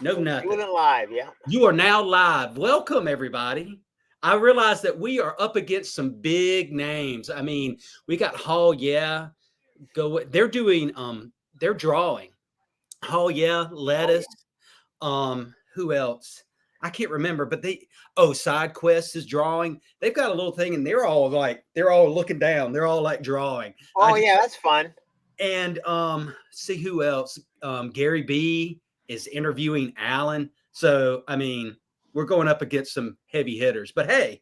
No, nothing. Doing it live, yeah. You are now live. Welcome, everybody. I realize that we are up against some big names. I mean, we got Hall, yeah. They're doing they're drawing. Hall, yeah, Lettuce. Who else? I can't remember, but Side Quest is drawing. They've got a little thing, and they're all looking down. They're all like drawing. Oh yeah, that's fun. And see who else? Gary B is interviewing Alan. So I mean, we're going up against some heavy hitters. But hey,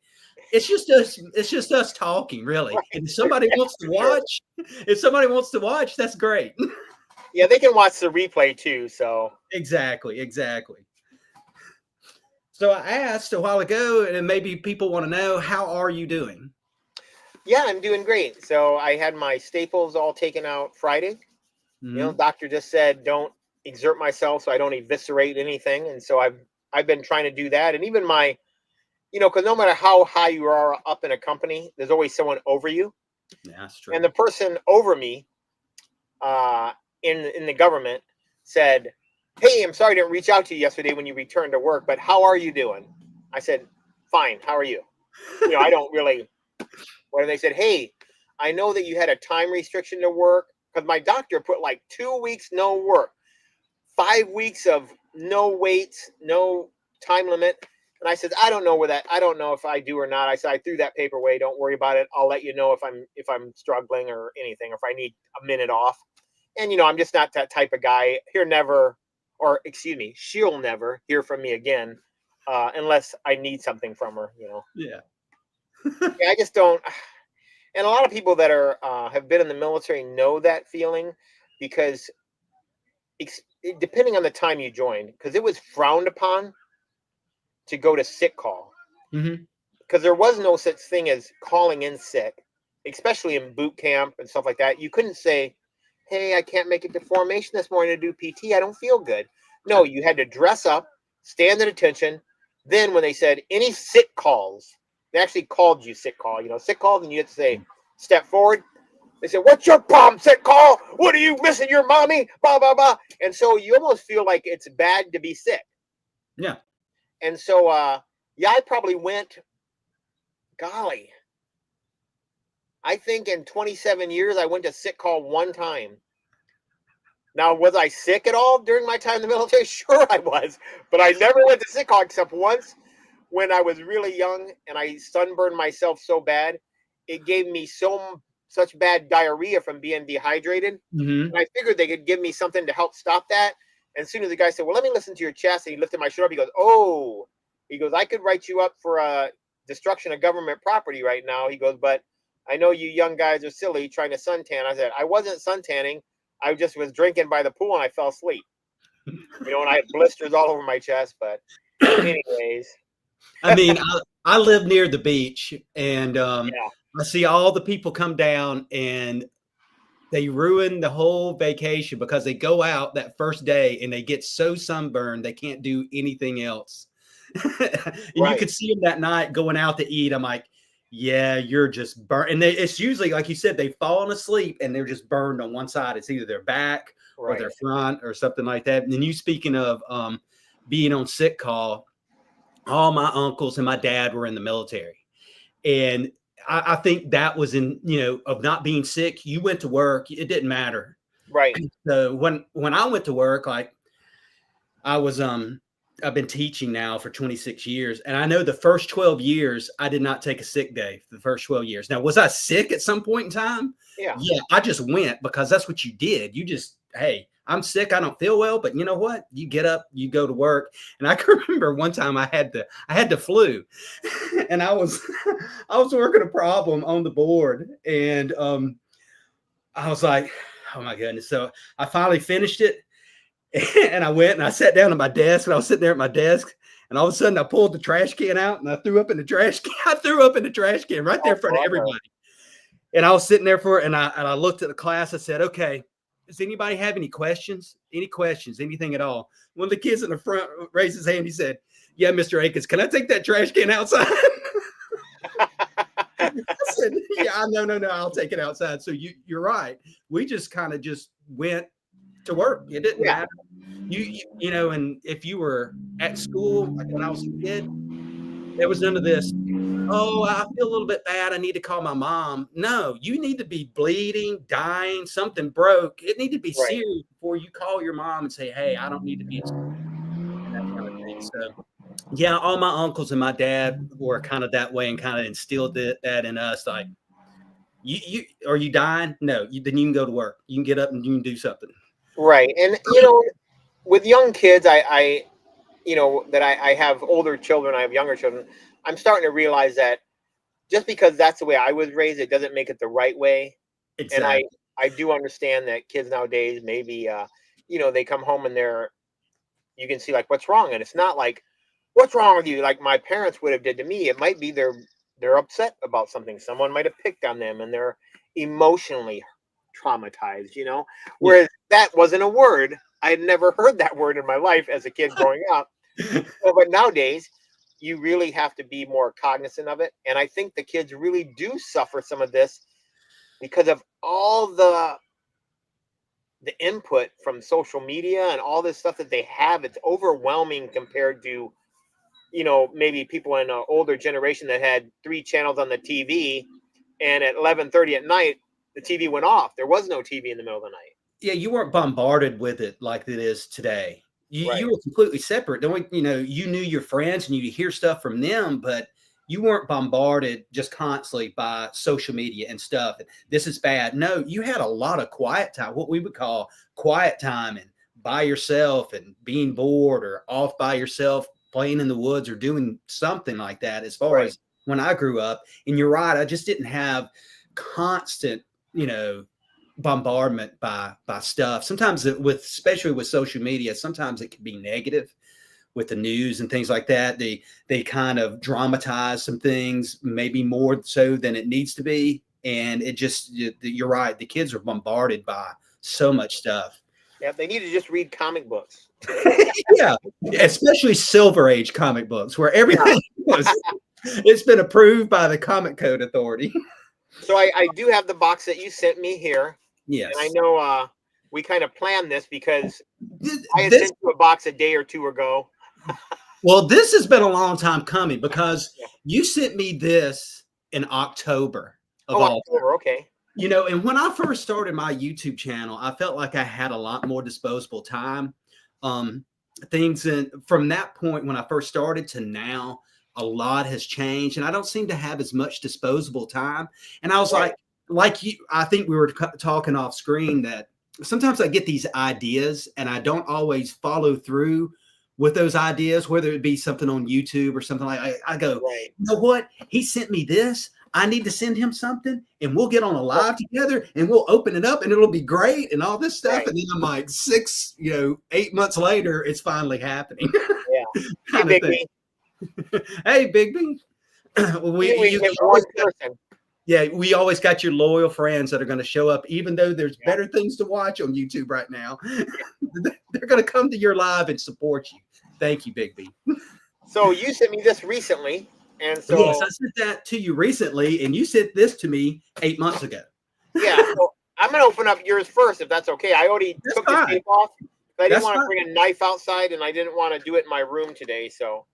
it's just us. It's just us talking, really. Right. And if somebody wants to watch, that's great. Yeah, they can watch the replay too. So Exactly. So I asked a while ago, and maybe people want to know, how are you doing? yeah, I'm doing great. So I had my staples all taken out Friday. Mm-hmm. You know, doctor just said don't exert myself so I don't eviscerate anything, and so I've been trying to do that. And even my, because no matter how high you are up in a company, there's always someone over you. Yeah, that's true. And the person over me, in the government, said, "Hey, I'm sorry I didn't reach out to you yesterday when you returned to work, but how are you doing?" I said, "Fine. How are you?" I don't really. When they said, "Hey, I know that you had a time restriction to work," because my doctor put like 2 weeks no work, 5 weeks of no weights, no time limit. And I said, I don't know if I do or not. I said, I threw that paper away. Don't worry about it. I'll let you know if I'm struggling or anything, or if I need a minute off. And I'm just not that type of guy. She'll never hear from me again, unless I need something from her. Yeah. Yeah, I just don't. And a lot of people that are have been in the military know that feeling, because depending on the time you joined, because it was frowned upon to go to sick call, because there was no such thing as calling in sick, especially in boot camp and stuff like that. You couldn't say, "Hey, I can't make it to formation this morning to do PT. I don't feel good." No, you had to dress up, stand at attention. Then when they said any sick calls, they actually called you sick call. Sick calls, and you had to say, "Step forward." They said, "What's your problem, sick call? What are you missing your mommy?" Blah, blah, blah. And so you almost feel like it's bad to be sick. Yeah. And so, I probably went, golly, I think in 27 years, I went to sick call one time. Now, was I sick at all during my time in the military? Sure I was. But I never went to sick call except once when I was really young and I sunburned myself so bad. It gave me such bad diarrhea from being dehydrated. And I figured they could give me something to help stop that. And as soon as the guy said, "Well, let me listen to your chest," and he lifted my shoulder up, he goes, "Oh," he goes, "I could write you up for destruction of government property right now." He goes, "But I know you young guys are silly trying to suntan." I said, "I wasn't suntanning. I just was drinking by the pool and I fell asleep." And I had blisters all over my chest. But anyways. I mean, I live near the beach, and Yeah. I see all the people come down, and they ruin the whole vacation because they go out that first day and they get so sunburned they can't do anything else. And Right. You could see them that night going out to eat. I'm like, yeah, you're just burnt. And it's usually, like you said, they've fallen asleep and they're just burned on one side. It's either their back or their front or something like that. And then you, speaking of being on sick call, all my uncles and my dad were in the military. And I think that was of not being sick. You went to work, it didn't matter. Right. So when I went to work, like I was, I've been teaching now for 26 years. And I know the first 12 years, I did not take a sick day for the first 12 years. Now, was I sick at some point in time? Yeah. Yeah. I just went because that's what you did. You just, hey, I'm sick. I don't feel well, but you know what? You get up, you go to work. And I can remember one time I had the flu, and I was working a problem on the board, and I was like, oh my goodness. So I finally finished it, and I went and I sat down at my desk, and I was sitting there at my desk, and all of a sudden I pulled the trash can out and I threw up in the trash can. I threw up in the trash can right there in front of everybody. And I was sitting there and I looked at the class. I said, "Okay, does anybody have any questions? Any questions? Anything at all?" One of the kids in the front raised his hand. He said, "Yeah, Mr. Akins, can I take that trash can outside?" I said, "Yeah, no, I'll take it outside." So you're right. We just kind of just went to work. It didn't matter. You know, and if you were at school, like when I was a kid, there was none of this. Oh, I feel a little bit bad. I need to call my mom. No, you need to be bleeding, dying, something broke. It need to be Right. serious before you call your mom and say, "Hey, I don't need to be at school," and that kind of thing. So, yeah, all my uncles and my dad were kind of that way and kind of instilled that in us. Like, you are you dying? No, then you can go to work. You can get up and you can do something. Right. And with young kids, I that I have older children, I have younger children. I'm starting to realize that just because that's the way I was raised, it doesn't make it the right way. And Exactly. I do understand that kids nowadays maybe they come home and you can see like what's wrong, and it's not like what's wrong with you like my parents would have did to me. It might be they're upset about something. Someone might have picked on them and they're emotionally traumatized, Yeah. whereas that wasn't a word. I had never heard that word in my life as a kid growing up. But nowadays you really have to be more cognizant of it, and I think the kids really do suffer some of this because of all the input from social media and all this stuff that they have. It's overwhelming compared to maybe people in an older generation that had 3 channels on the TV, and at 11:30 at night the TV went off. There was no TV in the middle of the night. Yeah, you weren't bombarded with it like it is today. You Right. were completely separate. The only, you knew your friends and you hear stuff from them, but you weren't bombarded just constantly by social media and stuff. This is bad. No, you had a lot of quiet time, what we would call quiet time, and by yourself and being bored or off by yourself, playing in the woods or doing something like that. As far Right. as when I grew up, and you're right, I just didn't have constant, you know, bombardment by stuff. Sometimes especially with social media, sometimes it can be negative with the news and things like that. They kind of dramatize some things, maybe more so than it needs to be. And it just, you're right. The kids are bombarded by so much stuff. Yeah, they need to just read comic books. Yeah, especially Silver Age comic books where Yeah. everything it's been approved by the Comic Code Authority. So I do have the box that you sent me here, and I Yes. know we kind of planned this because I had This sent you a box a day or two ago. Well, this has been a long time coming because Yeah. you sent me this in October of Oh, all. October. Okay. And when I first started my YouTube channel, I felt like I had a lot more disposable time. Um, things and from that point when I first started to now, a lot has changed, and I don't seem to have as much disposable time. And I was Right. like you, I think we were talking off screen that sometimes I get these ideas and I don't always follow through with those ideas, whether it be something on YouTube or something like I go, Right. you know what? He sent me this. I need to send him something and we'll get on a Right. live together and we'll open it up and it'll be great and all this stuff. Right. And then I'm like 8 months later, it's finally happening. Yeah. Hey, Kind of thing. Bigby. Hey, Big B. We You get one always person. yeah, we always got your loyal friends that are going to show up, even though there's Yeah. better things to watch on YouTube right now. They're going to come to your live and support you. Thank you, Big B. So you sent me this recently, and so Yes, I sent that to you recently, and you sent this to me 8 months ago. yeah. So I'm gonna open up yours first, if that's okay. I already That's took fine. the tape off. I didn't That's want to fine. bring a knife outside, and I didn't want to do it in my room today. So,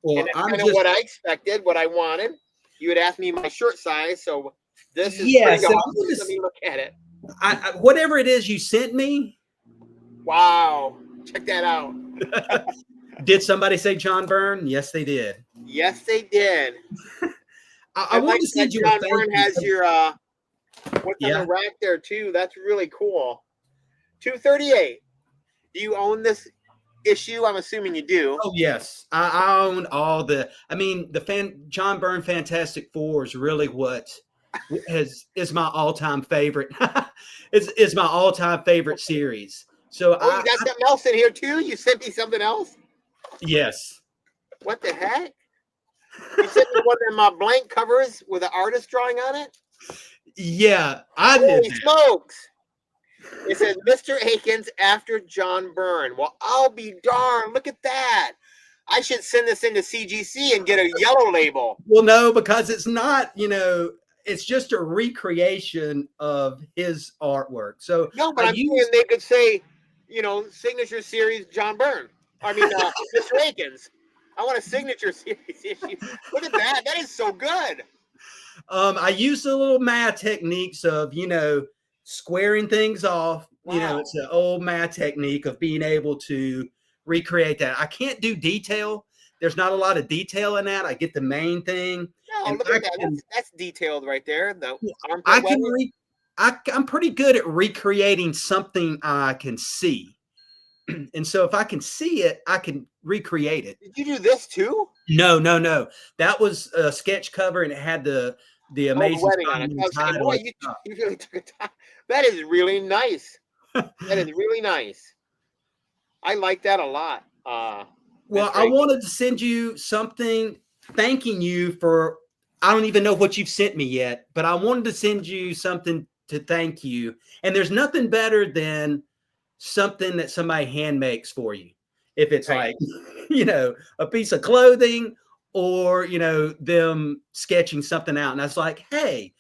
and Well, that's I'm kind of just what I expected, what I wanted. You had asked me my shirt size, so this is pretty yes, and awesome. Let me look at it. whatever it is you sent me. Wow, check that out. Did somebody say John Byrne? Yes, they did. Yes, they did. I I wanted like to that send you a John thank Byrne you. has your what's on the Yeah. rack there too. That's really cool. 238. Do you own this issue? I'm assuming you do. Oh yes, I own all the. I mean, John Byrne Fantastic Four is really what is my all time favorite. Is my all time favorite series. So Oh, you got something else in here too? You sent me something else? yes, What the heck? You sent me one of my blank covers with an artist drawing on it? yeah, I did Holy that. smokes. It says Mr. Akins after John Byrne. Well, I'll be darned. Look at that. I should send this into CGC and get a yellow label. Well, no, because it's not. It's just a recreation of his artwork. So No, but I I'm saying use they could say signature series John Byrne. I mean, Mr. Akins. I want a signature series issue. Look at that. That is so good. I use the little math techniques of, squaring things off. Wow. It's an old math technique of being able to recreate that. I can't do detail. There's not a lot of detail in that. I get the main thing. No, look at that. That's detailed right there. I'm pretty good at recreating something I can see. And so if I can see it, I can recreate it. Did you do this too? No. That was a sketch cover, and it had the amazing wedding on it. Boy, you really took a time. That is really nice. That is really nice. I like that a lot. Well, I wanted to send you something thanking you for, I don't even know what you've sent me yet, but I wanted to send you something to thank you. And there's nothing better than something that somebody hand makes for you. If it's like, a piece of clothing or, them sketching something out. And I was like, hey,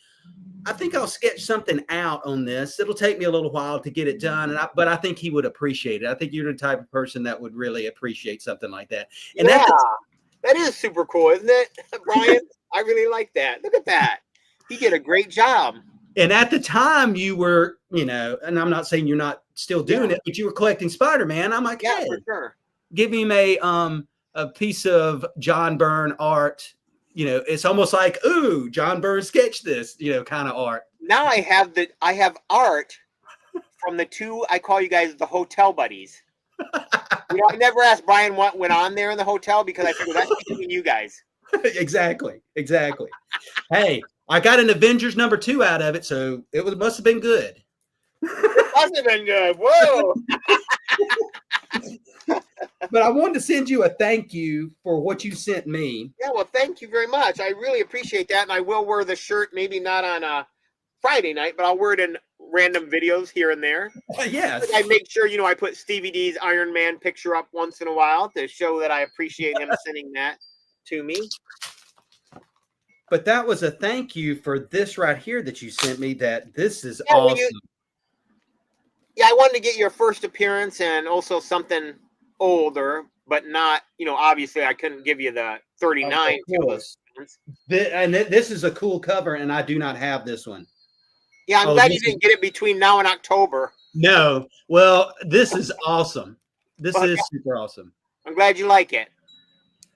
I think I'll sketch something out on this. It'll take me a little while to get it done. But I think he would appreciate it. I think you're the type of person that would really appreciate something like that. And that is super cool, isn't it, Brian? I really like that. Look at that. He did a great job. And at the time you were, and I'm not saying you're not still doing it, but you were collecting Spider-Man. I'm like, hey, for sure. Give him a piece of John Byrne art. It's almost like, ooh, John Byrne sketched this, kind of art. Now I have art from the two, I call you guys the hotel buddies. I never asked Brian what went on there in the hotel because I figured that's between you guys. Exactly. Hey, I got an Avengers #2 out of it, so must have been good. It must have been good. Whoa. But I wanted to send you a thank you for what you sent me. Yeah, well, thank you very much. I really appreciate that, and I will wear the shirt, maybe not on a Friday night, but I'll wear it in random videos here and there. Yes. I make sure, I put Stevie D's Iron Man picture up once in a while to show that I appreciate him sending that to me. But that was a thank you for this right here that you sent me. This is awesome. I wanted to get your first appearance and also something older, but not, obviously I couldn't give you the 39. And this is a cool cover, and I do not have this one. Yeah, I'm glad you didn't get it between now and October. No. Well, this is awesome. This is super awesome. I'm glad you like it.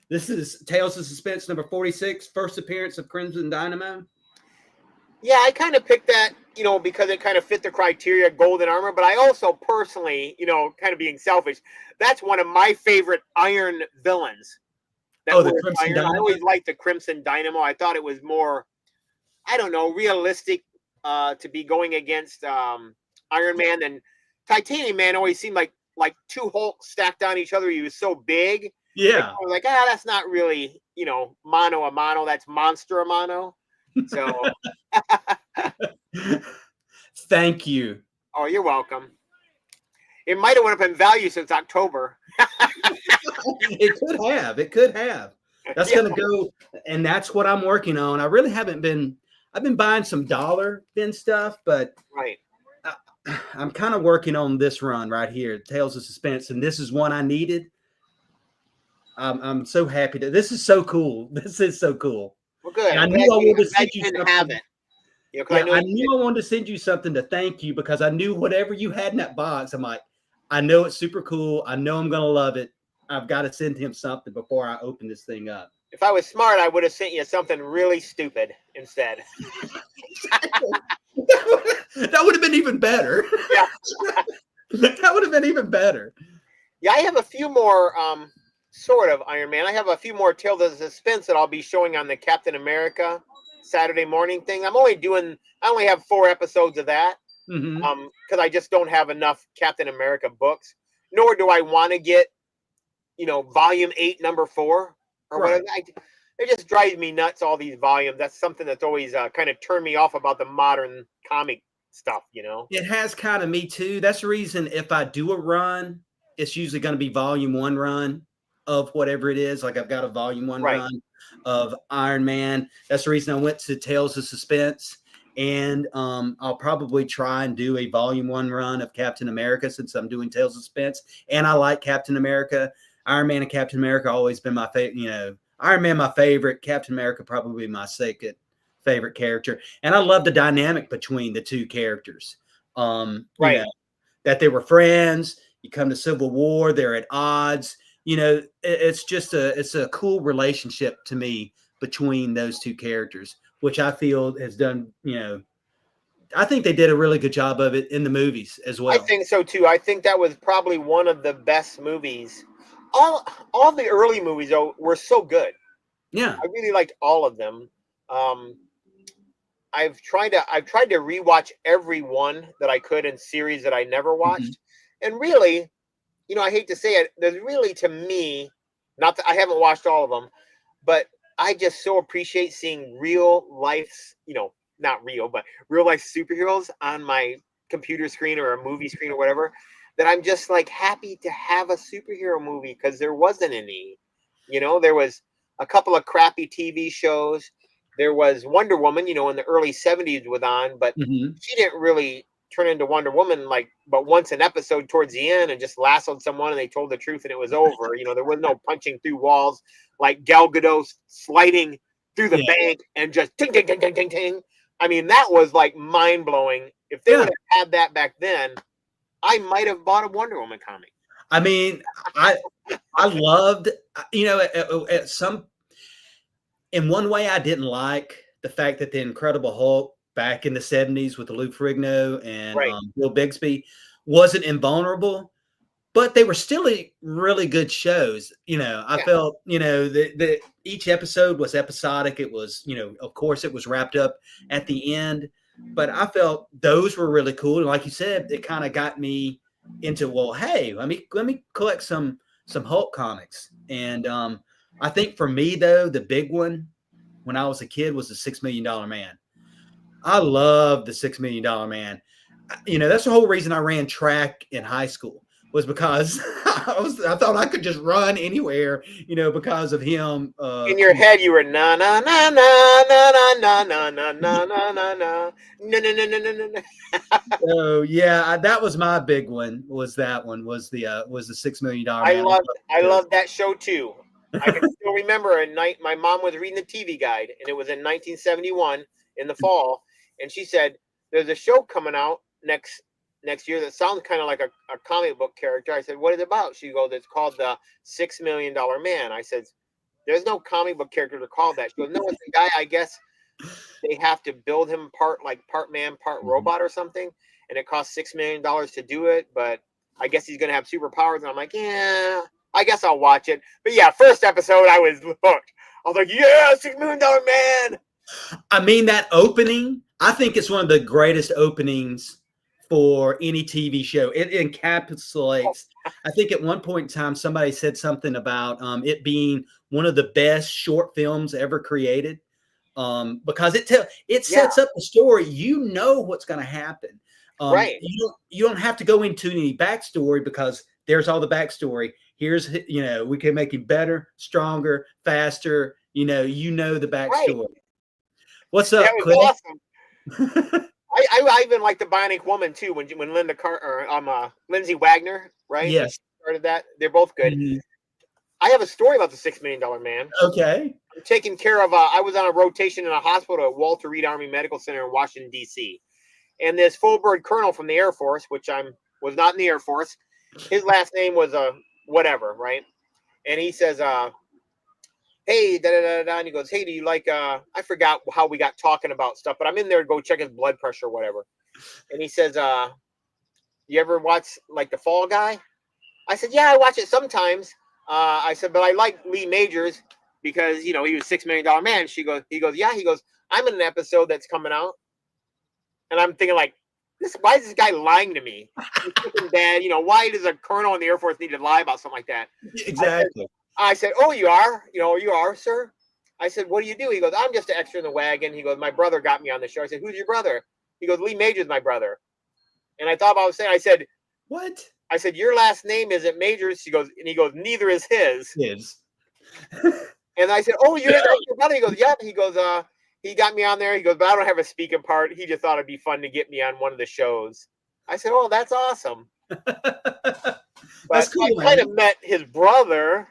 This is Tales of Suspense #46, first appearance of Crimson Dynamo. Yeah, I kind of picked that, because it kind of fit the criteria, golden armor. But I also personally, kind of being selfish, that's one of my favorite Iron villains. The Crimson Dynamo? I always liked the Crimson Dynamo. I thought it was more, I don't know, realistic to be going against Iron Man. And Titanium Man always seemed like two Hulks stacked on each other. He was so big. Yeah. I was like, that's not really, mano a mano. That's monster a mano. So thank you. Oh, you're welcome. It might have went up in value since October. It could have. That's going to go, and that's what I'm working on. I really haven't been. I've been buying some dollar bin stuff, but right. I'm kind of working on this run right here, Tales of Suspense, and this is one I needed. I'm so happy this is so cool. This is so cool. Well, good. And I knew I wanted to send you something. Have it. I knew I wanted to send you something to thank you because I knew whatever you had in that box, I'm like, I know it's super cool. I know I'm going to love it. I've got to send him something before I open this thing up. If I was smart, I would have sent you something really stupid instead. That would have been even better. Yeah. That would have been even better. Yeah, I have a few more sort of Iron Man. I have a few more Tales of Suspense that I'll be showing on the Captain America Saturday morning thing. I only have 4 episodes of that because I just don't have enough Captain America books, nor do I want to get, volume 8, number 4 or whatever. It just drives me nuts, all these volumes. That's something that's always kind of turned me off about the modern comic stuff, It has kind of me too. That's the reason if I do a run, it's usually going to be volume 1 run of whatever it is. Like I've got a volume 1 run of Iron Man. That's the reason I went to Tales of Suspense. And I'll probably try and do a volume 1 run of Captain America since I'm doing Tales of Suspense. And I like Captain America. Iron Man and Captain America always been my favorite. You know, Iron Man my favorite. Captain America probably my second favorite character. And I love the dynamic between the two characters. You know, that they were friends. You come to Civil War, they're at odds. You know, it's just it's a cool relationship to me between those two characters, which I feel has done, you know, I think they did a really good job of it in the movies as well. I think so too. I think that was probably one of the best movies. All the early movies though were so good. Yeah, I really liked all of them. I've tried to rewatch every one that I could in series that I never watched. And really, you know, I hate to say it, there's really, to me, not that I haven't watched all of them, but I just so appreciate seeing real life, you know, not real, but real life superheroes on my computer screen or a movie screen or whatever, that I'm just like happy to have a superhero movie, because there wasn't any. You know, there was a couple of crappy TV shows. There was Wonder Woman, you know, in the early 70s was on, but she didn't really turn into Wonder Woman but once an episode towards the end, and just lassoed someone and they told the truth and it was over. You know, there was no punching through walls like Gal Gadot sliding through the bank and just ting, ting, ting, ting, ting, ting. I mean, that was like mind blowing. If they would have had that back then, I might have bought a Wonder Woman comic. I mean, I loved, you know, in one way I didn't like the fact that the Incredible Hulk back in the 70s with Lou Ferrigno and Bill Bixby wasn't invulnerable, but they were still really good shows. You know, I felt, you know, that each episode was episodic. It was, you know, of course it was wrapped up at the end, but I felt those were really cool. And like you said, it kind of got me into, well, hey, let me collect some Hulk comics. And I think for me though, the big one when I was a kid was the $6 Million Man. I love the $6 Million Man. You know, that's the whole reason I ran track in high school, was because I thought I could just run anywhere, you know, because of him. In your head, you were na na na na na na na na na na na na na na. So yeah, that was my big one. Was the $6 Million Man? I love that show too. I can still remember a night my mom was reading the TV guide, and it was in 1971 in the fall, and she said, "There's a show coming out next year that sounds kind of like a comic book character." I said, "What is it about?" She goes, "It's called the $6 Million Man." I said, "There's no comic book character to call that." She goes, "No, it's a guy. I guess they have to build him part man, part robot or something, and it costs $6 million to do it. But I guess he's gonna have superpowers." And I'm like, "Yeah, I guess I'll watch it." But yeah, first episode, I was hooked. I was like, "Yeah, $6 Million Man." I mean, that opening, I think it's one of the greatest openings for any TV show. It encapsulates, I think at one point in time, somebody said something about it being one of the best short films ever created, because it sets up the story. You know what's going to happen. Right. You don't have to go into any backstory, because there's all the backstory. Here's, you know, we can make it better, stronger, faster. You know the backstory. Right. What's up, that was awesome. I even like the Bionic Woman too. When Lindsay Wagner, right? Yes, started that. They're both good. I have a story about the $6 Million Man. Okay. I'm taking care of. I was on a rotation in a hospital at Walter Reed Army Medical Center in Washington D.C. And this full-bird colonel from the Air Force, which was not in the Air Force. His last name was whatever, right? And he says, "Hey, da da da da," and he goes, "Hey, do you like?" I forgot how we got talking about stuff, but I'm in there to go check his blood pressure or whatever. And he says, "You ever watch like The Fall Guy?" I said, "Yeah, I watch it sometimes." I said, "But I like Lee Majors because, you know, he was $6 Million Man." He goes, "Yeah." He goes, "I'm in an episode that's coming out," and I'm thinking like, why is this guy lying to me? He's bad, you know. Why does a colonel in the Air Force need to lie about something like that? Exactly. I said, "Oh, you are? You know, you are, sir?" I said, "What do you do?" He goes, "I'm just an extra in the wagon." He goes, "My brother got me on the show." I said, "Who's your brother?" He goes, "Lee Majors, my brother." And I thought about saying, I said, "What?" I said, "Your last name isn't Majors." He goes, "Neither is his." His. And I said, "Oh, you're your brother?" He goes, "Yep." He goes, he got me on there. He goes, but I don't have a speaking part. He just thought it'd be fun to get me on one of the shows. I said, oh, that's awesome. That's But cool, I kind of met his brother.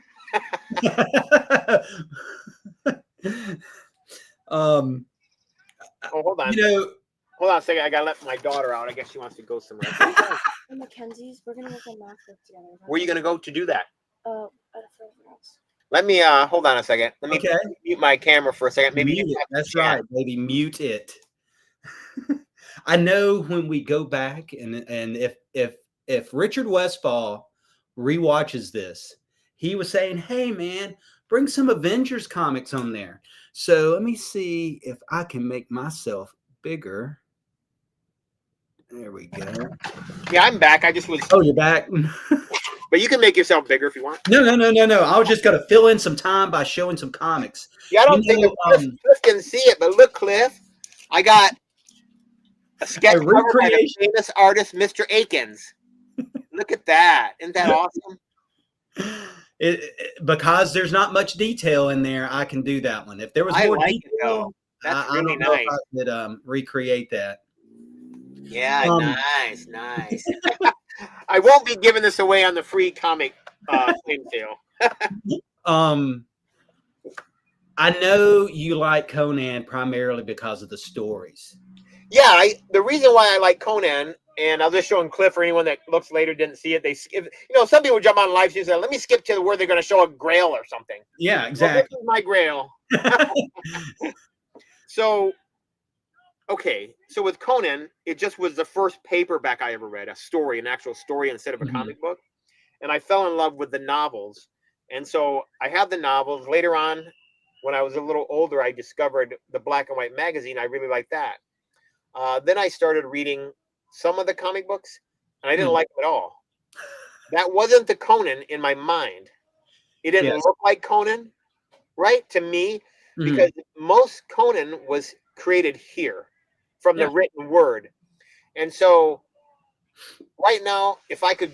um, Oh, hold on. you know, Hold on a second. I gotta let my daughter out. I guess she wants to go somewhere. Mackenzie's. We're gonna work on math work together. Where are you gonna go to do that? At a friend's house. Let me hold on a second. Let me okay. mute my camera for a second. Maybe Mute you it. can That's chat. right, baby. Mute it. I know when we go back and if Richard Westfall rewatches this, he was saying, "Hey man, bring some Avengers comics on there." So let me see if I can make myself bigger. There we go. Yeah, I'm back. I just was. Oh, you're back. But you can make yourself bigger if you want. No. I was just gonna fill in some time by showing some comics. Yeah, I don't think Cliff can see it, but look, Cliff, I got a sketch cover by the famous artist, Mr. Akins. Look at that. Isn't that awesome? Because there's not much detail in there, I can do that one. If there was more detail, that's I really don't know nice. if I could recreate that. Yeah, nice. I won't be giving this away on the free comic thing sale. I know you like Conan primarily because of the stories. Yeah, the reason why I like Conan, and I'll just show Cliff for anyone that looks later didn't see it. They skip. Some people jump on live stream and say, "Let me skip to where they're going to show a Grail or something." Yeah, exactly. Well, this is my Grail. So, okay, so with Conan, it just was the first paperback I ever read, an actual story instead of a comic book, and I fell in love with the novels, and so I had the novels. Later on, when I was a little older, I discovered the black and white magazine. I really liked that. Then I started reading some of the comic books, and I didn't like them at all. That wasn't the Conan in my mind. It didn't look like Conan, right, to me, because most Conan was created here from the written word. And so right now, if I could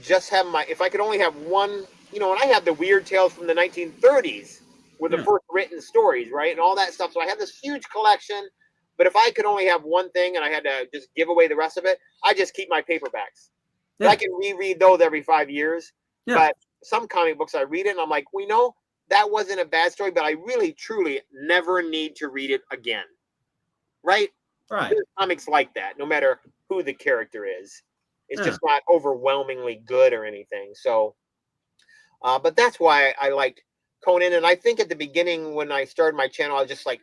only have one, and I have the weird tales from the 1930s with the first written stories, right, and all that stuff. So I have this huge collection. But if I could only have one thing and I had to just give away the rest of it, I just keep my paperbacks. I can reread those every 5 years. But some comic books, I read it and I'm like, that wasn't a bad story, but I really, truly never need to read it again. Right? Right. There's comics like that, no matter who the character is. It's just not overwhelmingly good or anything. So, but that's why I liked Conan. And I think at the beginning when I started my channel, I was just like,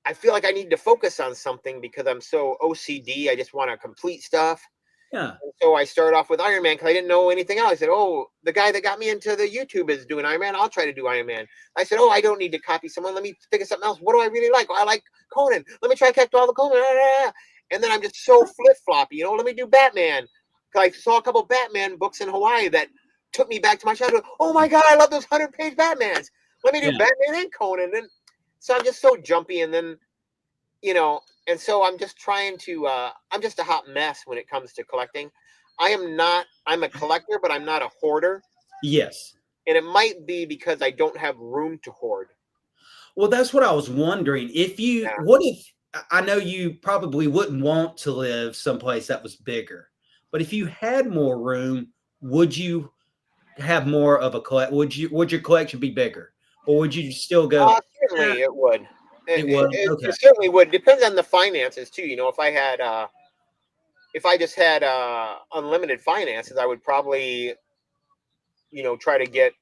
I feel like I need to focus on something because I'm so OCD. I just want to complete stuff. Yeah. And so I started off with Iron Man because I didn't know anything else. I said, oh, the guy that got me into the YouTube is doing Iron Man. I'll try to do Iron Man. I said, oh, I don't need to copy someone. Let me think of something else. What do I really like? Oh, I like Conan. Let me try to catch all the Conan. And then I'm just so flip-floppy. Let me do Batman. Because I saw a couple of Batman books in Hawaii that took me back to my childhood. Oh, my God, I love those 100-page Batmans. Let me do Batman and Conan. And so I'm just so jumpy, and then, and so I'm just trying to, I'm just a hot mess when it comes to collecting. I'm a collector, but I'm not a hoarder. Yes. And it might be because I don't have room to hoard. Well, that's what I was wondering. What if, I know you probably wouldn't want to live someplace that was bigger, but if you had more room, would you have more of a collect? Would your collection be bigger? Or would you still go? Certainly, it would. It certainly would. Depends on the finances too. If I just had unlimited finances, I would probably, try to get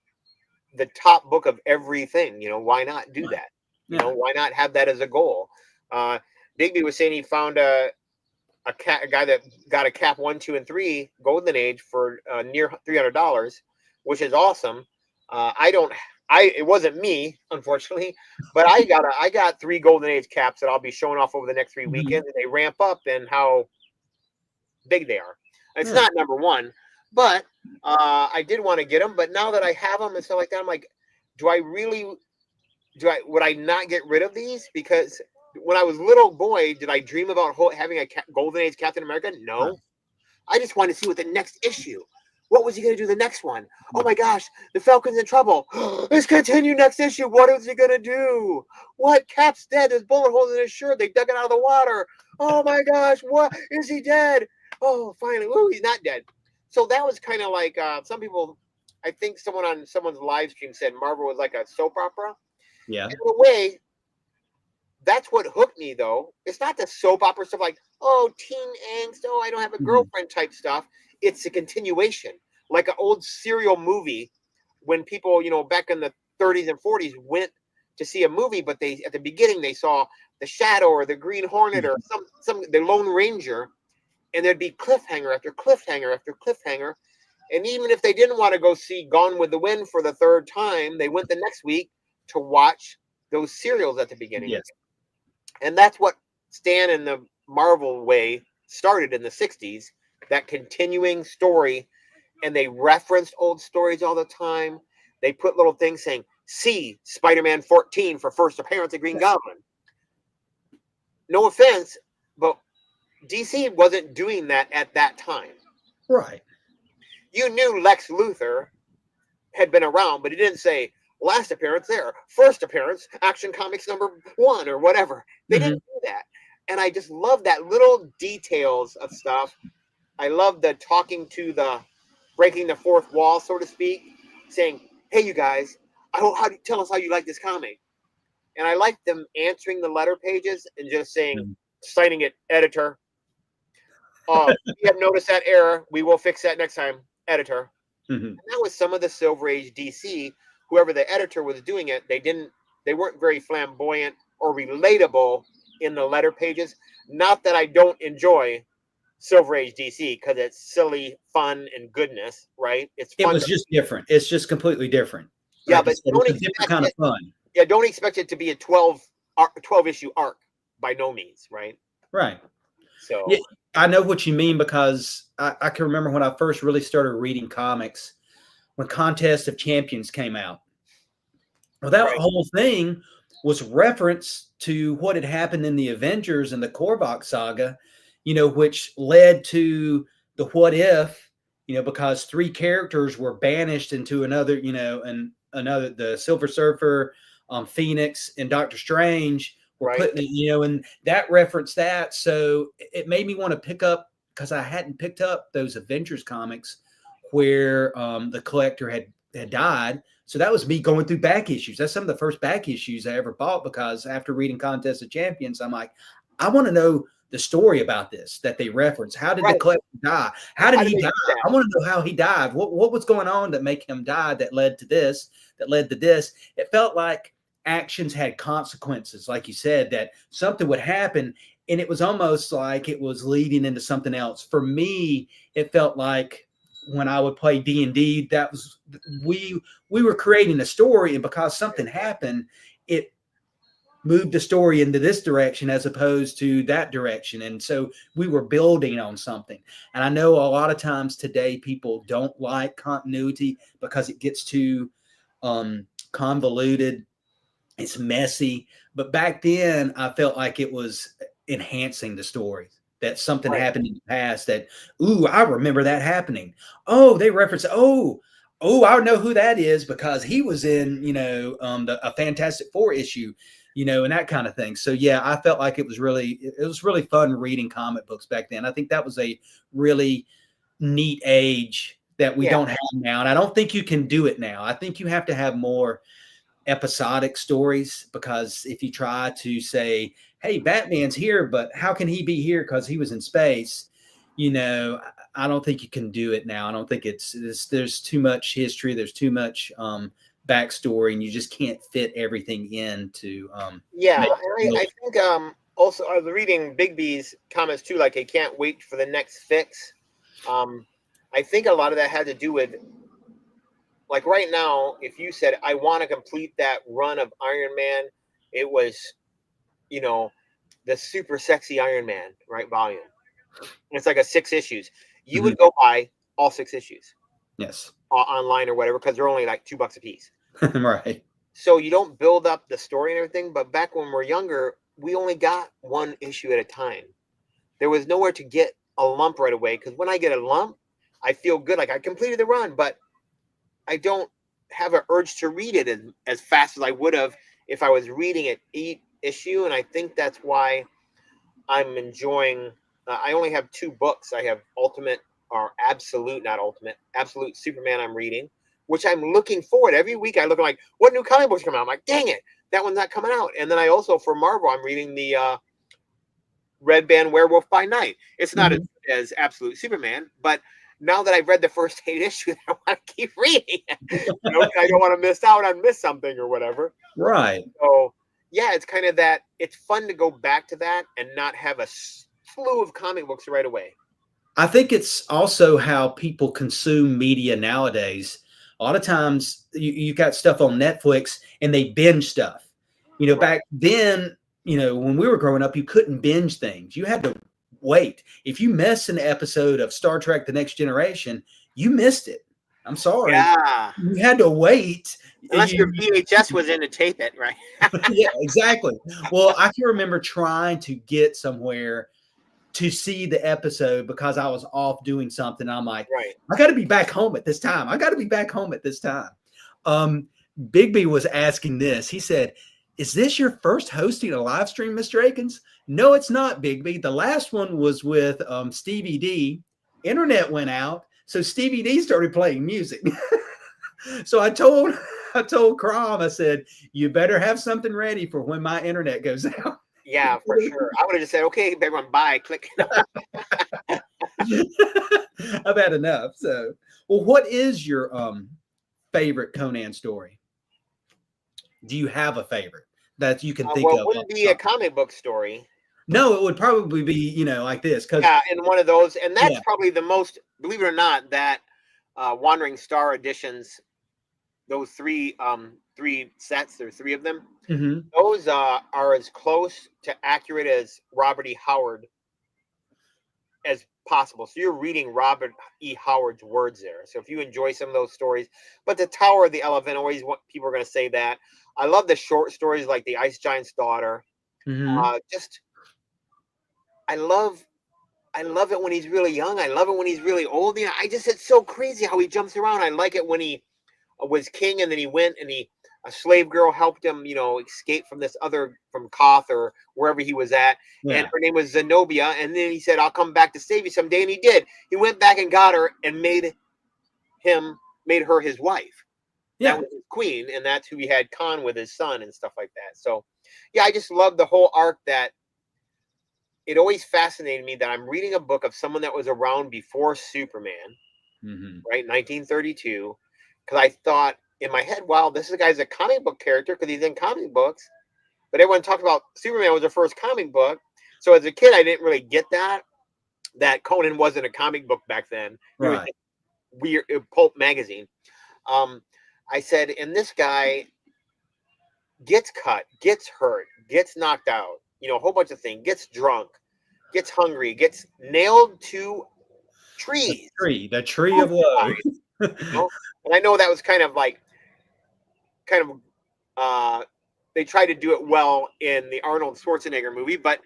the top book of everything. Why not do that? Why not have that as a goal? Digby was saying he found a guy that got a cap 1, 2, and 3 Golden Age for near $300, which is awesome. It wasn't me, unfortunately, but I got 3 Golden Age caps that I'll be showing off over the next 3 weekends, and they ramp up in how big they are. It's not number one, but I did want to get them. But now that I have them and stuff like that, I'm like, would I not get rid of these? Because when I was a little boy, did I dream about having a Golden Age Captain America? No. I just wanted to see what the next issue. What was he going to do the next one? Oh my gosh, the Falcon's in trouble. Let's continue next issue. What is he going to do? What? Cap's dead. There's bullet holes in his shirt. They dug it out of the water. Oh my gosh, what? Is he dead? Oh, finally. Oh, he's not dead. So that was kind of like some people, I think someone on someone's live stream said Marvel was like a soap opera. Yeah. In a way, that's what hooked me, though. It's not the soap opera stuff like, oh, teen angst, oh, I don't have a girlfriend type stuff. It's a continuation, like an old serial movie when people, back in the 30s and 40s went to see a movie, but they at the beginning they saw the Shadow or the Green Hornet or the Lone Ranger, and there'd be cliffhanger after cliffhanger after cliffhanger. And even if they didn't want to go see Gone with the Wind for the third time, they went the next week to watch those serials at the beginning. Yes. And that's what Stan and the Marvel way started in the 60s, that continuing story. And they referenced old stories all the time. They put little things saying, see Spider-Man 14 for first appearance of Green Goblin. No offense, but DC wasn't doing that at that time. Right. You knew Lex Luthor had been around, but it didn't say last appearance there, first appearance, Action Comics #1 or whatever. They didn't do that. And I just love that little details of stuff. I love the breaking the fourth wall, so to speak, saying, hey, you guys, tell us how you like this comic. And I like them answering the letter pages and just saying, signing it, editor. We have noticed that error. We will fix that next time, editor. And that was some of the Silver Age DC. Whoever the editor was doing it, they weren't very flamboyant or relatable in the letter pages. Not that I don't enjoy Silver Age DC, because it's silly, fun, and goodness, right? It's fun. It was just different. It's just completely different. Yeah, like but it's a different kind of fun. Yeah, don't expect it to be a 12 issue arc by no means, right? Right. So yeah, I know what you mean, because I can remember when I first really started reading comics, when Contest of Champions came out. Well, that whole thing was reference to what had happened in the Avengers and the Korvac saga, which led to the What If, because 3 characters were banished into another, and the Silver Surfer, Phoenix, and Doctor Strange were put in, and that referenced that. So it made me want to pick up, because I hadn't picked up those Avengers comics where the Collector had died. So that was me going through back issues. That's some of the first back issues I ever bought, because after reading Contest of Champions, I'm like, I want to know the story about this that they reference. How did the Collector die? How did he die? I want to know how he died. What was going on to make him die that led to this, that led to this? It felt like actions had consequences, like you said, that something would happen, and it was almost like it was leading into something else. For me, it felt like when I would play D&D, that was we were creating a story, and because something happened, it moved the story into this direction as opposed to that direction. And so we were building on something. And I know a lot of times today people don't like continuity because it gets too convoluted. It's messy. But back then I felt like it was enhancing the story, that something happened in the past that, I remember that happening. Oh, they reference, I know who that is because he was in, a Fantastic Four issue, and that kind of thing. So yeah, I felt like it was really fun reading comic books back then. I think that was a really neat age that we don't have now. And I don't think you can do it now. I think you have to have more episodic stories, because if you try to say, hey, Batman's here, but how can he be here because he was in space? I don't think you can do it now. I don't think there's too much history. There's too much backstory, and you just can't fit everything into. I think also I was reading Big B's comments too, like he can't wait for the next fix. I think a lot of that had to do with, like right now, if you said, I want to complete that run of Iron Man, it was, the super sexy Iron Man, right, volume. It's like 6 issues. You would go buy all 6 issues. Yes. Online or whatever, because they're only like $2 a piece. Right. So you don't build up the story and everything. But back when we're younger, we only got 1 issue at a time. There was nowhere to get a lump right away, because when I get a lump, I feel good, like I completed the run, but I don't have an urge to read it as fast as I would have if I was reading it each issue. And I think that's why I'm enjoying. I only have 2 books. I have Ultimate or Absolute, not Ultimate, Absolute Superman. I'm reading, which I'm looking forward. Every week I look like, what new comic books come out? I'm like, dang it, that one's not coming out. And then I also, for Marvel, I'm reading the Red Band Werewolf by Night. It's not Mhm. as Absolute Superman, but now that I've read the first 8 issues, I want to keep reading. I don't want to miss out on miss something or whatever. Right. So yeah, it's kind of that. It's fun to go back to that and not have a slew of comic books right away. I think it's also how people consume media nowadays. A lot of times you got stuff on Netflix and they binge stuff. Right. Back then, when we were growing up, you couldn't binge things. You had to wait. If you missed an episode of Star Trek: The Next Generation, you missed it. I'm sorry. Yeah. You had to wait. Unless your VHS was in to tape it, right? Yeah, exactly. Well, I can remember trying to get somewhere to see the episode because I was off doing something. I'm like, right. I got to be back home at this time. I got to be back home at this time. Bigby was asking this. He said, is this your first hosting a live stream, Mr. Akins? No, it's not, Bigby. The last one was with Stevie D. Internet went out, so Stevie D started playing music. So I told Crom, I said, you better have something ready for when my internet goes out. Yeah, for sure. I would have just said, okay, everyone, bye. Click. I've had enough. So, well, what is your favorite Conan story? Do you have a favorite that you can think well, of? it wouldn't be a comic book story. No, it would probably be, like this. Yeah, in one of those. And that's Yeah. probably the most, believe it or not, that Wandering Star editions, those 3 sets, there are 3 of them. Mm-hmm. Those are as close to accurate as Robert E. Howard as possible. So you're reading Robert E. Howard's words there. So if you enjoy some of those stories, but the Tower of the Elephant, always people are going to say that. I love the short stories like The Ice Giant's Daughter. Mm-hmm. I love it when he's really young. I love it when he's really old. It's so crazy how he jumps around. I like it when he was king and then he went and a slave girl helped him, escape from from Koth or wherever he was at. Yeah. And her name was Zenobia. And then he said, I'll come back to save you someday. And he did. He went back and got her and made her his wife. Yeah. That was his queen. And that's who he had Khan with his son and stuff like that. So yeah, I just love the whole arc that it always fascinated me that I'm reading a book of someone that was around before Superman, Mm-hmm. right? 1932. Because I thought in my head, wow, this guy's a comic book character because he's in comic books. But everyone talked about Superman was the first comic book. So as a kid, I didn't really get that Conan wasn't a comic book back then. Right. It was weird pulp magazine. I said, and this guy gets cut, gets hurt, gets knocked out, a whole bunch of things, gets drunk, gets hungry, gets nailed to trees. The tree of woe. And I know that was kind of they tried to do it well in the Arnold Schwarzenegger movie, but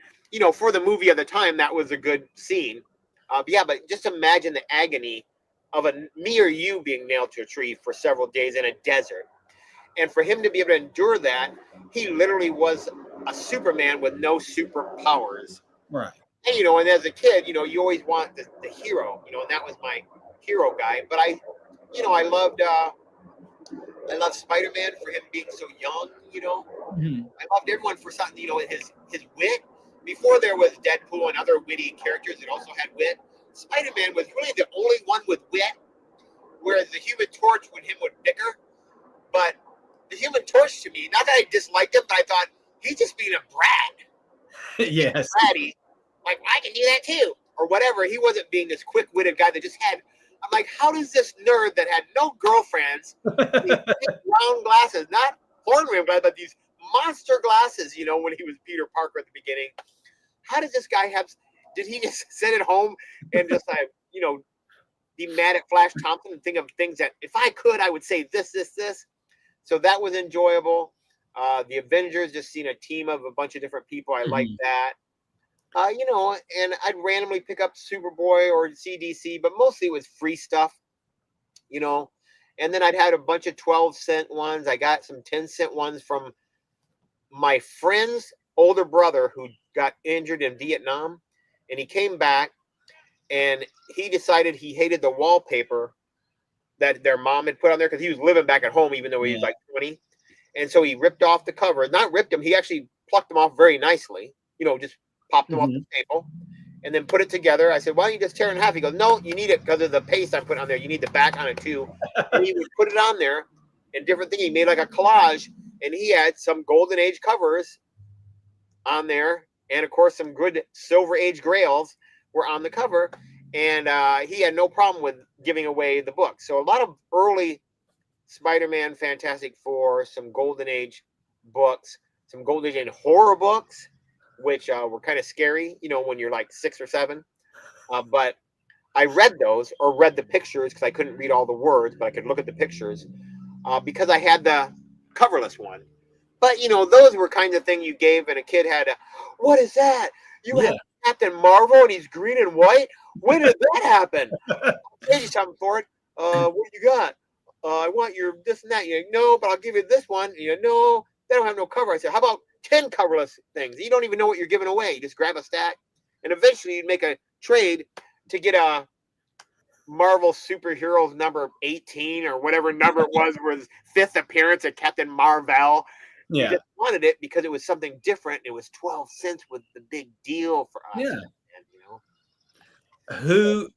for the movie of the time, that was a good scene. But just imagine the agony of me or you being nailed to a tree for several days in a desert. And for him to be able to endure that, he literally was a Superman with no superpowers. Right. And, and as a kid, you always want the hero, and that was my hero guy. But I loved Spider-Man for him being so young, Mm-hmm. I loved everyone for something, his wit. Before there was Deadpool and other witty characters that also had wit, Spider-Man was really the only one with wit, whereas the Human Torch would bicker. But the Human Torch to me, not that I disliked him, but I thought he's just being a brat. Yes. Bratty. Like, I can do that too. Or whatever. He wasn't being this quick-witted guy that just had, I'm like, how does this nerd that had no girlfriends, these big round glasses, not horn rim glasses, but these monster glasses, when he was Peter Parker at the beginning, how does this guy did he just sit at home and just be mad at Flash Thompson and think of things that if I could, I would say this. So that was enjoyable. The Avengers, just seeing a team of a bunch of different people. I like that. And I'd randomly pick up Superboy or CDC, but mostly it was free stuff, And then I'd had a bunch of 12-cent ones. I got some 10-cent ones from my friend's older brother who got injured in Vietnam, and he came back, and he decided he hated the wallpaper that their mom had put on there because he was living back at home, even though he was like 20. And so he ripped off the cover. Not ripped them. He actually plucked them off very nicely, just popped them off the table and then put it together. I said, why don't you just tear it in half? He goes, no, you need it because of the paste I'm putting on there. You need the back on it too. And he would put it on there and different things. He made like a collage, and he had some Golden Age covers on there. And of course, some good Silver Age Grails were on the cover. And he had no problem with giving away the book. So a lot of early Spider-Man, Fantastic Four, some Golden Age books, some Golden Age and horror books, which were kind of scary, when you're like 6 or 7. But I read those or read the pictures because I couldn't read all the words, but I could look at the pictures because I had the coverless one. But, those were kind of thing you gave, and a kid had what is that? You have Captain Marvel and he's green and white? When did that happen? I'll pay you something for it. What do you got? I want your this and that. No, but I'll give you this one. No, they don't have no cover. I said, how about 10 coverless things? You don't even know what you're giving away. You just grab a stack, and eventually you'd make a trade to get a Marvel Superheroes number 18 or whatever number it was 5th appearance of Captain Marvel. Yeah. You just wanted it because it was something different. It was 12 cents was the big deal for us. Yeah. Who,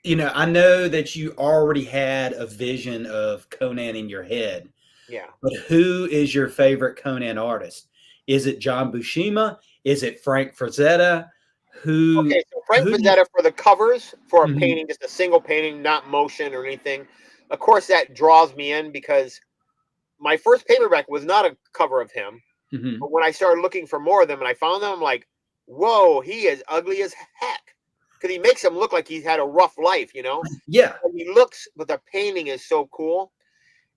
I know that you already had a vision of Conan in your head. Yeah. But who is your favorite Conan artist? Is it John Buscema? Is it Frank Frazetta? Okay, so Frank Frazetta for the covers, for a painting, just a single painting, not motion or anything. Of course, that draws me in because my first paperback was not a cover of him. But when I started looking for more of them and I found them, I'm like, whoa, he is ugly as heck. Because he makes him look like he's had a rough life, Yeah. And he looks, but the painting is so cool.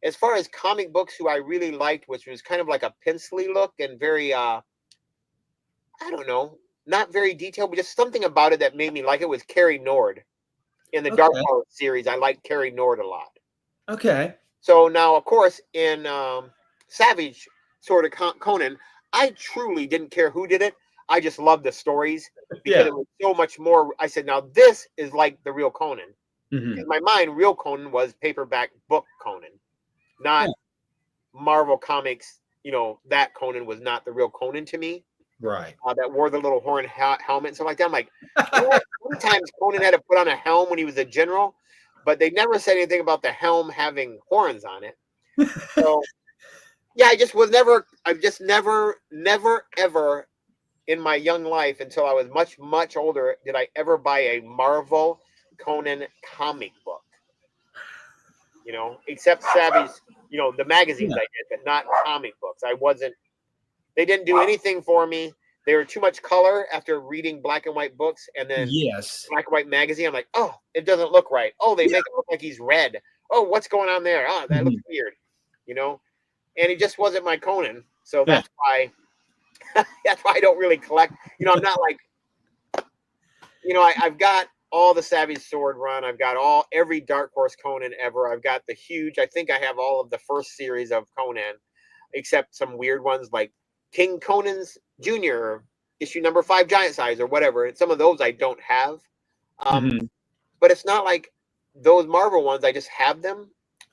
As far as comic books, who I really liked, which was kind of like a pencily look and very, I don't know, not very detailed, but just something about it that made me like it was Carrie Nord. In the Dark Horse series, I like Carrie Nord a lot. Okay. So now, of course, in Savage Sword of Conan, I truly didn't care who did it. I just loved the stories because it was so much more. I said, now this is like the real Conan. In my mind, real Conan was paperback book Conan, not Marvel Comics. That Conan was not the real Conan to me. Right. That wore the little horn helmet and stuff like that. I'm like, sometimes Conan had to put on a helm when he was a general, but they never said anything about the helm having horns on it. So, yeah, I've just never, ever in my young life until I was much, much older did I ever buy a Marvel Conan comic book. Except Savage, the magazines I did, but not comic books. They didn't do anything for me. They were too much color after reading black and white books and then black and white magazine. I'm like, oh, it doesn't look right. Oh, they make it look like he's red. Oh, what's going on there? Oh, that looks weird. And he just wasn't my Conan. So that's why I don't really collect. I'm not like, I've got all the Savage Sword run. I've got every Dark Horse Conan ever. I've got the huge, I think I have all of the first series of Conan, except some weird ones like King Conan's Jr., issue number 5 giant size or whatever. And some of those I don't have. But it's not like those Marvel ones. I just have them.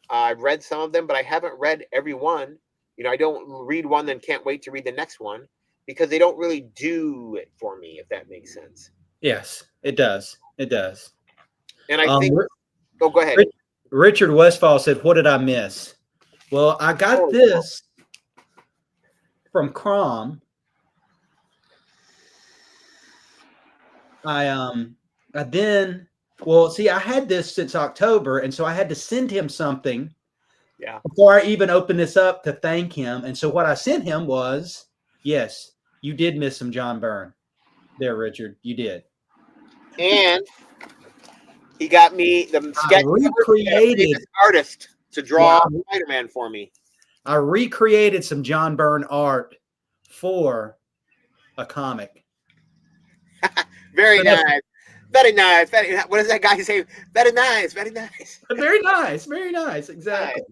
I've read some of them, but I haven't read every one. I don't read one then can't wait to read the next one because they don't really do it for me, if that makes sense. Yes, it does. It does. And I think, go ahead. Richard Westfall said, what did I miss? Well, I got this from Crom. I had this since October, and so I had to send him something before I even opened this up to thank him. And so what I sent him was, yes, you did miss some John Byrne there, Richard. You did. And he got me the sketch artist to draw Spider-Man for me. I recreated some John Byrne art for a comic. Very So that's nice. Very nice. Very, what does that guy say? Very nice. Very nice. very nice. Very nice. Exactly.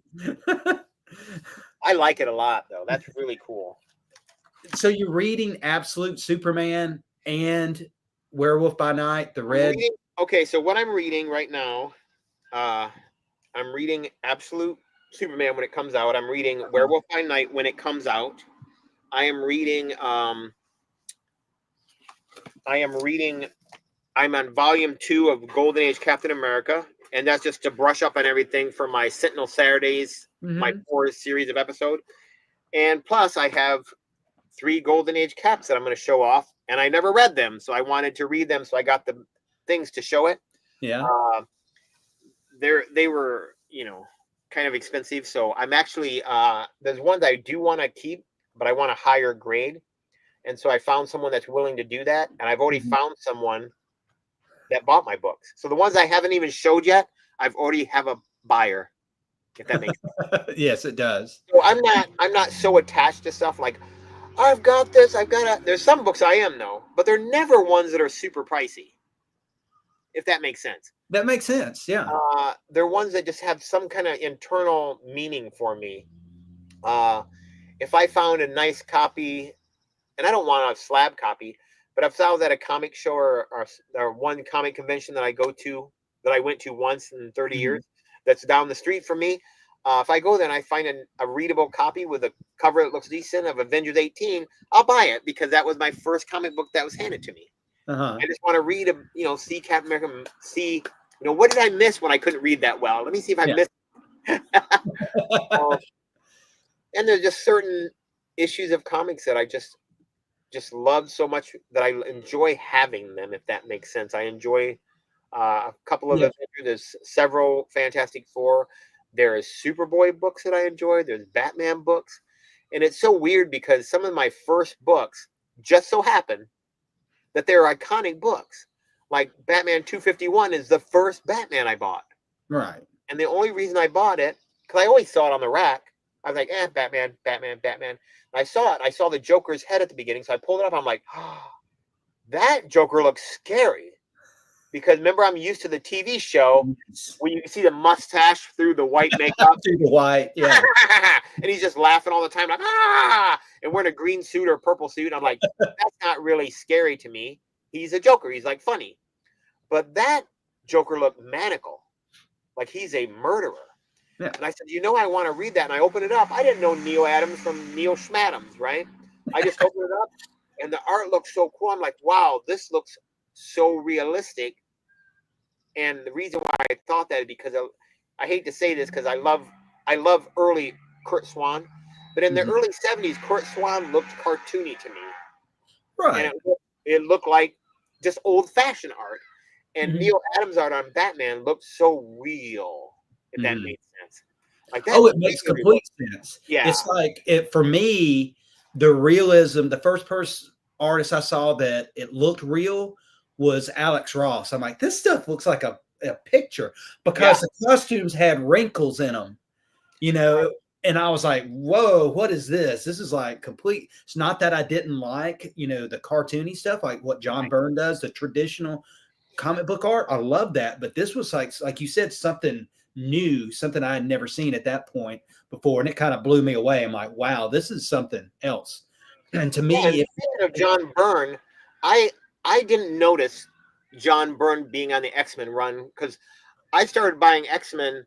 I like it a lot, though. That's really cool. So you're reading Absolute Superman and Werewolf by Night, the red. Okay, so what I'm reading right now, I'm reading Absolute Superman when it comes out. I'm reading Werewolf by Night when it comes out. I am reading. I'm on volume 2 of Golden Age Captain America, and that's just to brush up on everything for my Sentinel Saturdays, my 4 series of episode. And plus, I have 3 Golden Age Caps that I'm going to show off, and I never read them, so I wanted to read them, so I got the things to show it. Yeah. They were, kind of expensive, so I'm actually there's ones I do want to keep, but I want a higher grade, and so I found someone that's willing to do that, and I've already found someone that bought my books. So the ones I haven't even showed yet, I've already have a buyer, if that makes sense. Yes, it does. So I'm not so attached to stuff like, I've got this, there's some books I am though, but they're never ones that are super pricey, if that makes sense. That makes sense. Yeah. They're ones that just have some kind of internal meaning for me. If I found a nice copy, and I don't want a slab copy, but I've found that a comic show or one comic convention that I went to once in 30 years, that's down the street from me. If I go there and I find a readable copy with a cover that looks decent of Avengers 18, I'll buy it because that was my first comic book that was handed to me. I just want to read, see Captain America, see, what did I miss when I couldn't read that well? Let me see if I missed. And there's just certain issues of comics that I just love so much that I enjoy having them, if that makes sense. I enjoy a couple of Avengers. There's several Fantastic Four. There is Superboy books that I enjoy. There's Batman books. And it's so weird because some of my first books just so happen that they're iconic books. Like Batman 251 is the first Batman I bought. Right. And the only reason I bought it, because I always saw it on the rack, I was like, Batman. And I saw it. I saw the Joker's head at the beginning. So I pulled it up. I'm like, oh, that Joker looks scary. Because remember, I'm used to the TV show when you can see the mustache through the white makeup. Through the white, yeah. And he's just laughing all the time, like, and wearing a green suit or a purple suit. I'm like, that's not really scary to me. He's a Joker. He's like funny. But that Joker looked maniacal. Like he's a murderer. Yeah. And I said, I want to read that. And I opened it up. I didn't know Neil Adams from Neil Schmadams, right? I just opened it up and the art looked so cool. I'm like, wow, this looks so realistic. And the reason why I thought that is because I hate to say this because I love early Kurt Swan, but in the early 70s, Kurt Swan looked cartoony to me. Right. And it looked like just old-fashioned art. And Neil Adams' art on Batman looked so real, if that makes sense. Like that it makes complete sense. Yeah. It's like, for me, the realism, the first person artist I saw that it looked real was Alex Ross. I'm like, this stuff looks like a picture because the costumes had wrinkles in them, and I was like, whoa, what is this? This is like complete. It's not that I didn't like, the cartoony stuff, like what John Byrne does, the traditional comic book art. I love that. But this was like you said, something new, something I had never seen at that point before. And it kind of blew me away. I'm like, wow, this is something else. And to me, speaking of John Byrne, I didn't notice John Byrne being on the X-Men run because I started buying X-Men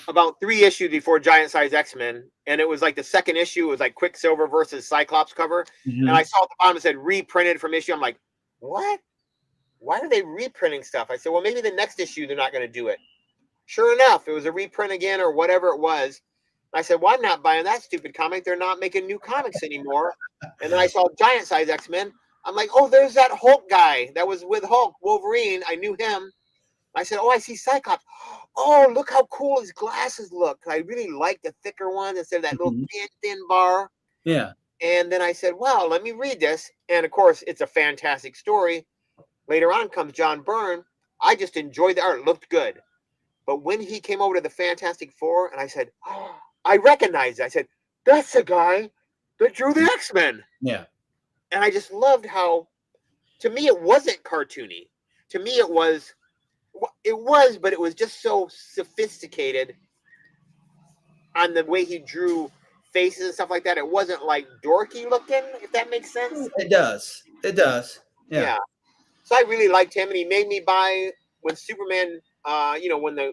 about 3 issues before Giant Size X-Men. And it was like the second issue was like Quicksilver versus Cyclops cover. And I saw at the bottom it said reprinted from issue. I'm like, what? Why are they reprinting stuff? I said, well, maybe the next issue they're not going to do it. Sure enough, it was a reprint again or whatever it was. I said, well, I'm not buying that stupid comic. They're not making new comics anymore. And then I saw Giant Size X-Men. I'm like, oh, there's that Hulk guy that was with Hulk, Wolverine. I knew him. I said, oh, I see Cyclops. Oh, look how cool his glasses look. I really like the thicker one instead of that little thin bar. Yeah. And then I said, wow, let me read this. And, of course, it's a fantastic story. Later on comes John Byrne. I just enjoyed the art. It looked good. But when he came over to the Fantastic Four, and I said, oh, I recognized it. I said, that's the guy that drew the X-Men. Yeah. And I just loved how to me, it wasn't cartoony. To me, it was, but it was just so sophisticated on the way he drew faces and stuff like that. It wasn't like dorky looking, if that makes sense. It does. It does. Yeah. Yeah. So I really liked him, and he made me buy when Superman, when the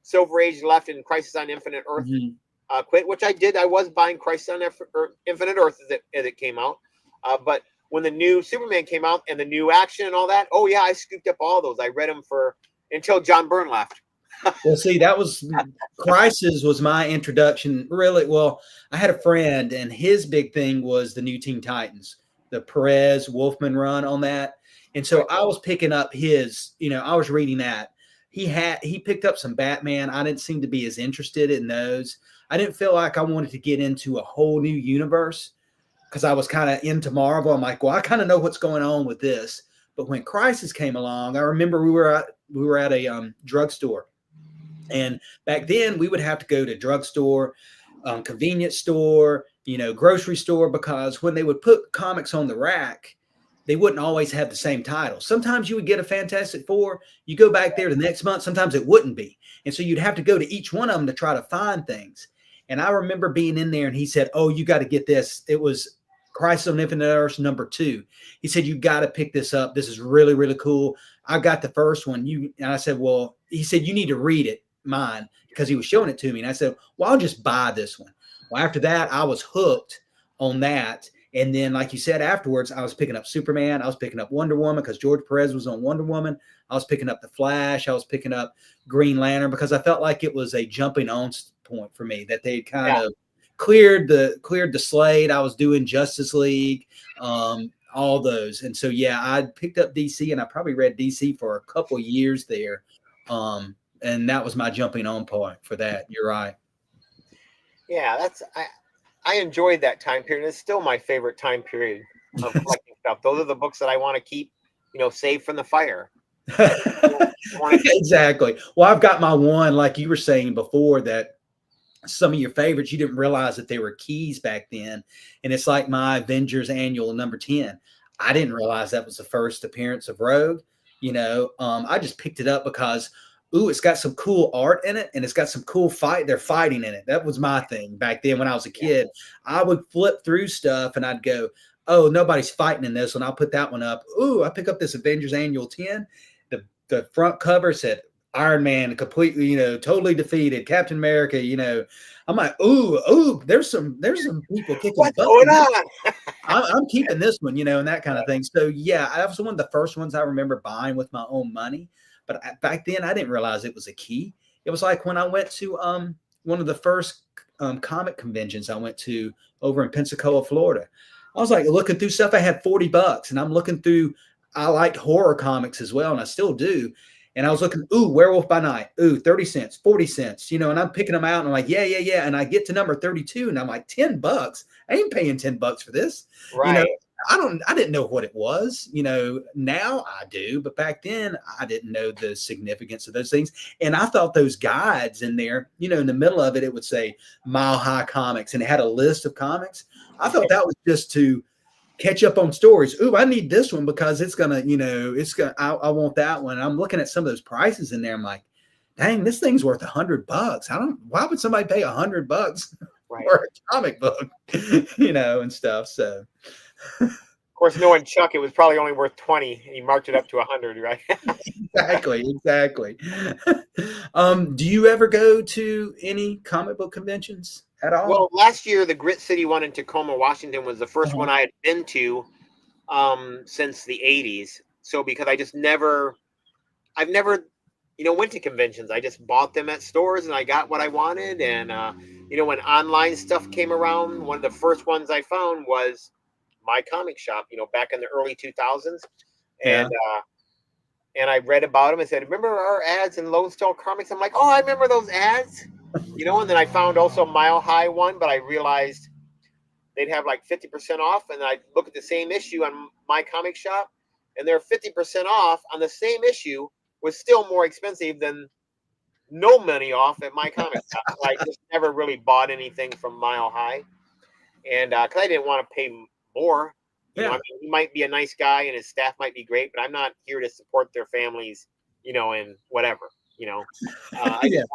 Silver Age left and Crisis on Infinite Earth quit, which I did. I was buying Crisis on Infinite Earth as it came out. But when the new Superman came out and the new action and all that, oh yeah, I scooped up all those. I read them until John Byrne left. Well, see, that was Crisis was my introduction. Really, well, I had a friend, and his big thing was the new Teen Titans, the Perez Wolfman run on that. And so I was picking up his, I was reading that. He picked up some Batman. I didn't seem to be as interested in those. I didn't feel like I wanted to get into a whole new universe because I was kind of into Marvel. I'm like, well, I kind of know what's going on with this. But when Crisis came along, I remember we were at a drugstore. And back then we would have to go to drugstore, convenience store, grocery store, because when they would put comics on the rack, they wouldn't always have the same title. Sometimes you would get a Fantastic Four. You go back there the next month, sometimes it wouldn't be. And so you'd have to go to each one of them to try to find things. And I remember being in there and he said, oh, you got to get this. It was Crisis on Infinite Earths #2. He said, you got to pick this up. This is really, really cool. I got the first one. And I said, well, he said, you need to read it, mine, because he was showing it to me. And I said, well, I'll just buy this one. Well, after that, I was hooked on that. And then, like you said, afterwards, I was picking up Superman. I was picking up Wonder Woman because George Perez was on Wonder Woman. I was picking up The Flash. I was picking up Green Lantern because I felt like it was a jumping on point for me, that they kind of cleared the slate. I was doing Justice League, all those. And so, yeah, I picked up DC, and I probably read DC for a couple years there. And that was my jumping on point for that. You're right. Yeah, I enjoyed that time period. It's still my favorite time period of collecting stuff. Those are the books that I want to keep, saved from the fire. Exactly. Well, I've got my one, like you were saying before, that some of your favorites, you didn't realize that they were keys back then. And it's like my Avengers Annual #10. I didn't realize that was the first appearance of Rogue. I just picked it up because it's got some cool art in it, and it's got some cool fight. They're fighting in it. That was my thing back then when I was a kid. I would flip through stuff and I'd go, oh, nobody's fighting in this one. I'll put that one up. Ooh, I pick up this Avengers Annual 10. The front cover said Iron Man completely, totally defeated. Captain America, I'm like, ooh, there's some people kicking What's butt. going on? I'm keeping this one, and that kind of thing. So yeah, that was one of the first ones I remember buying with my own money. But back then, I didn't realize it was a key. It was like when I went to one of the first comic conventions I went to over in Pensacola, Florida. I was like looking through stuff. I had $40, and I'm looking through. I liked horror comics as well, and I still do. And I was looking, Werewolf by Night, 30 cents, 40 cents, and I'm picking them out, and I'm like, yeah. And I get to number 32, and I'm like, $10. I ain't paying $10 for this. Right. I didn't know what it was, now I do, but back then I didn't know the significance of those things. And I thought those guides in there, in the middle of it, it would say Mile High Comics, and it had a list of comics. I thought that was just to catch up on stories. I need this one because it's going to, I want that one. And I'm looking at some of those prices in there. I'm like, dang, this thing's worth $100. Why would somebody pay $100 for a comic book, and stuff. So, of course, knowing Chuck, it was probably only worth 20. He marked it up to 100, right? Exactly. Do you ever go to any comic book conventions at all? Well, last year, the Grit City one in Tacoma, Washington was the first one I had been to since the 80s. So because I've never, went to conventions. I just bought them at stores and I got what I wanted. And, when online stuff came around, one of the first ones I found was My Comic Shop, back in the early 2000s. And I read about them and said, remember our ads in Lone Star Comics? I'm like, oh, I remember those ads. And then I found also Mile High one, but I realized they'd have like 50% off. And I look at the same issue on My Comic Shop, and they're 50% off on the same issue, was still more expensive than no money off at My Comic Shop. So I just never really bought anything from Mile High. And because I didn't want to pay more, You know, I mean, he might be a nice guy and his staff might be great, but I'm not here to support their families, you know, and whatever, you know. I just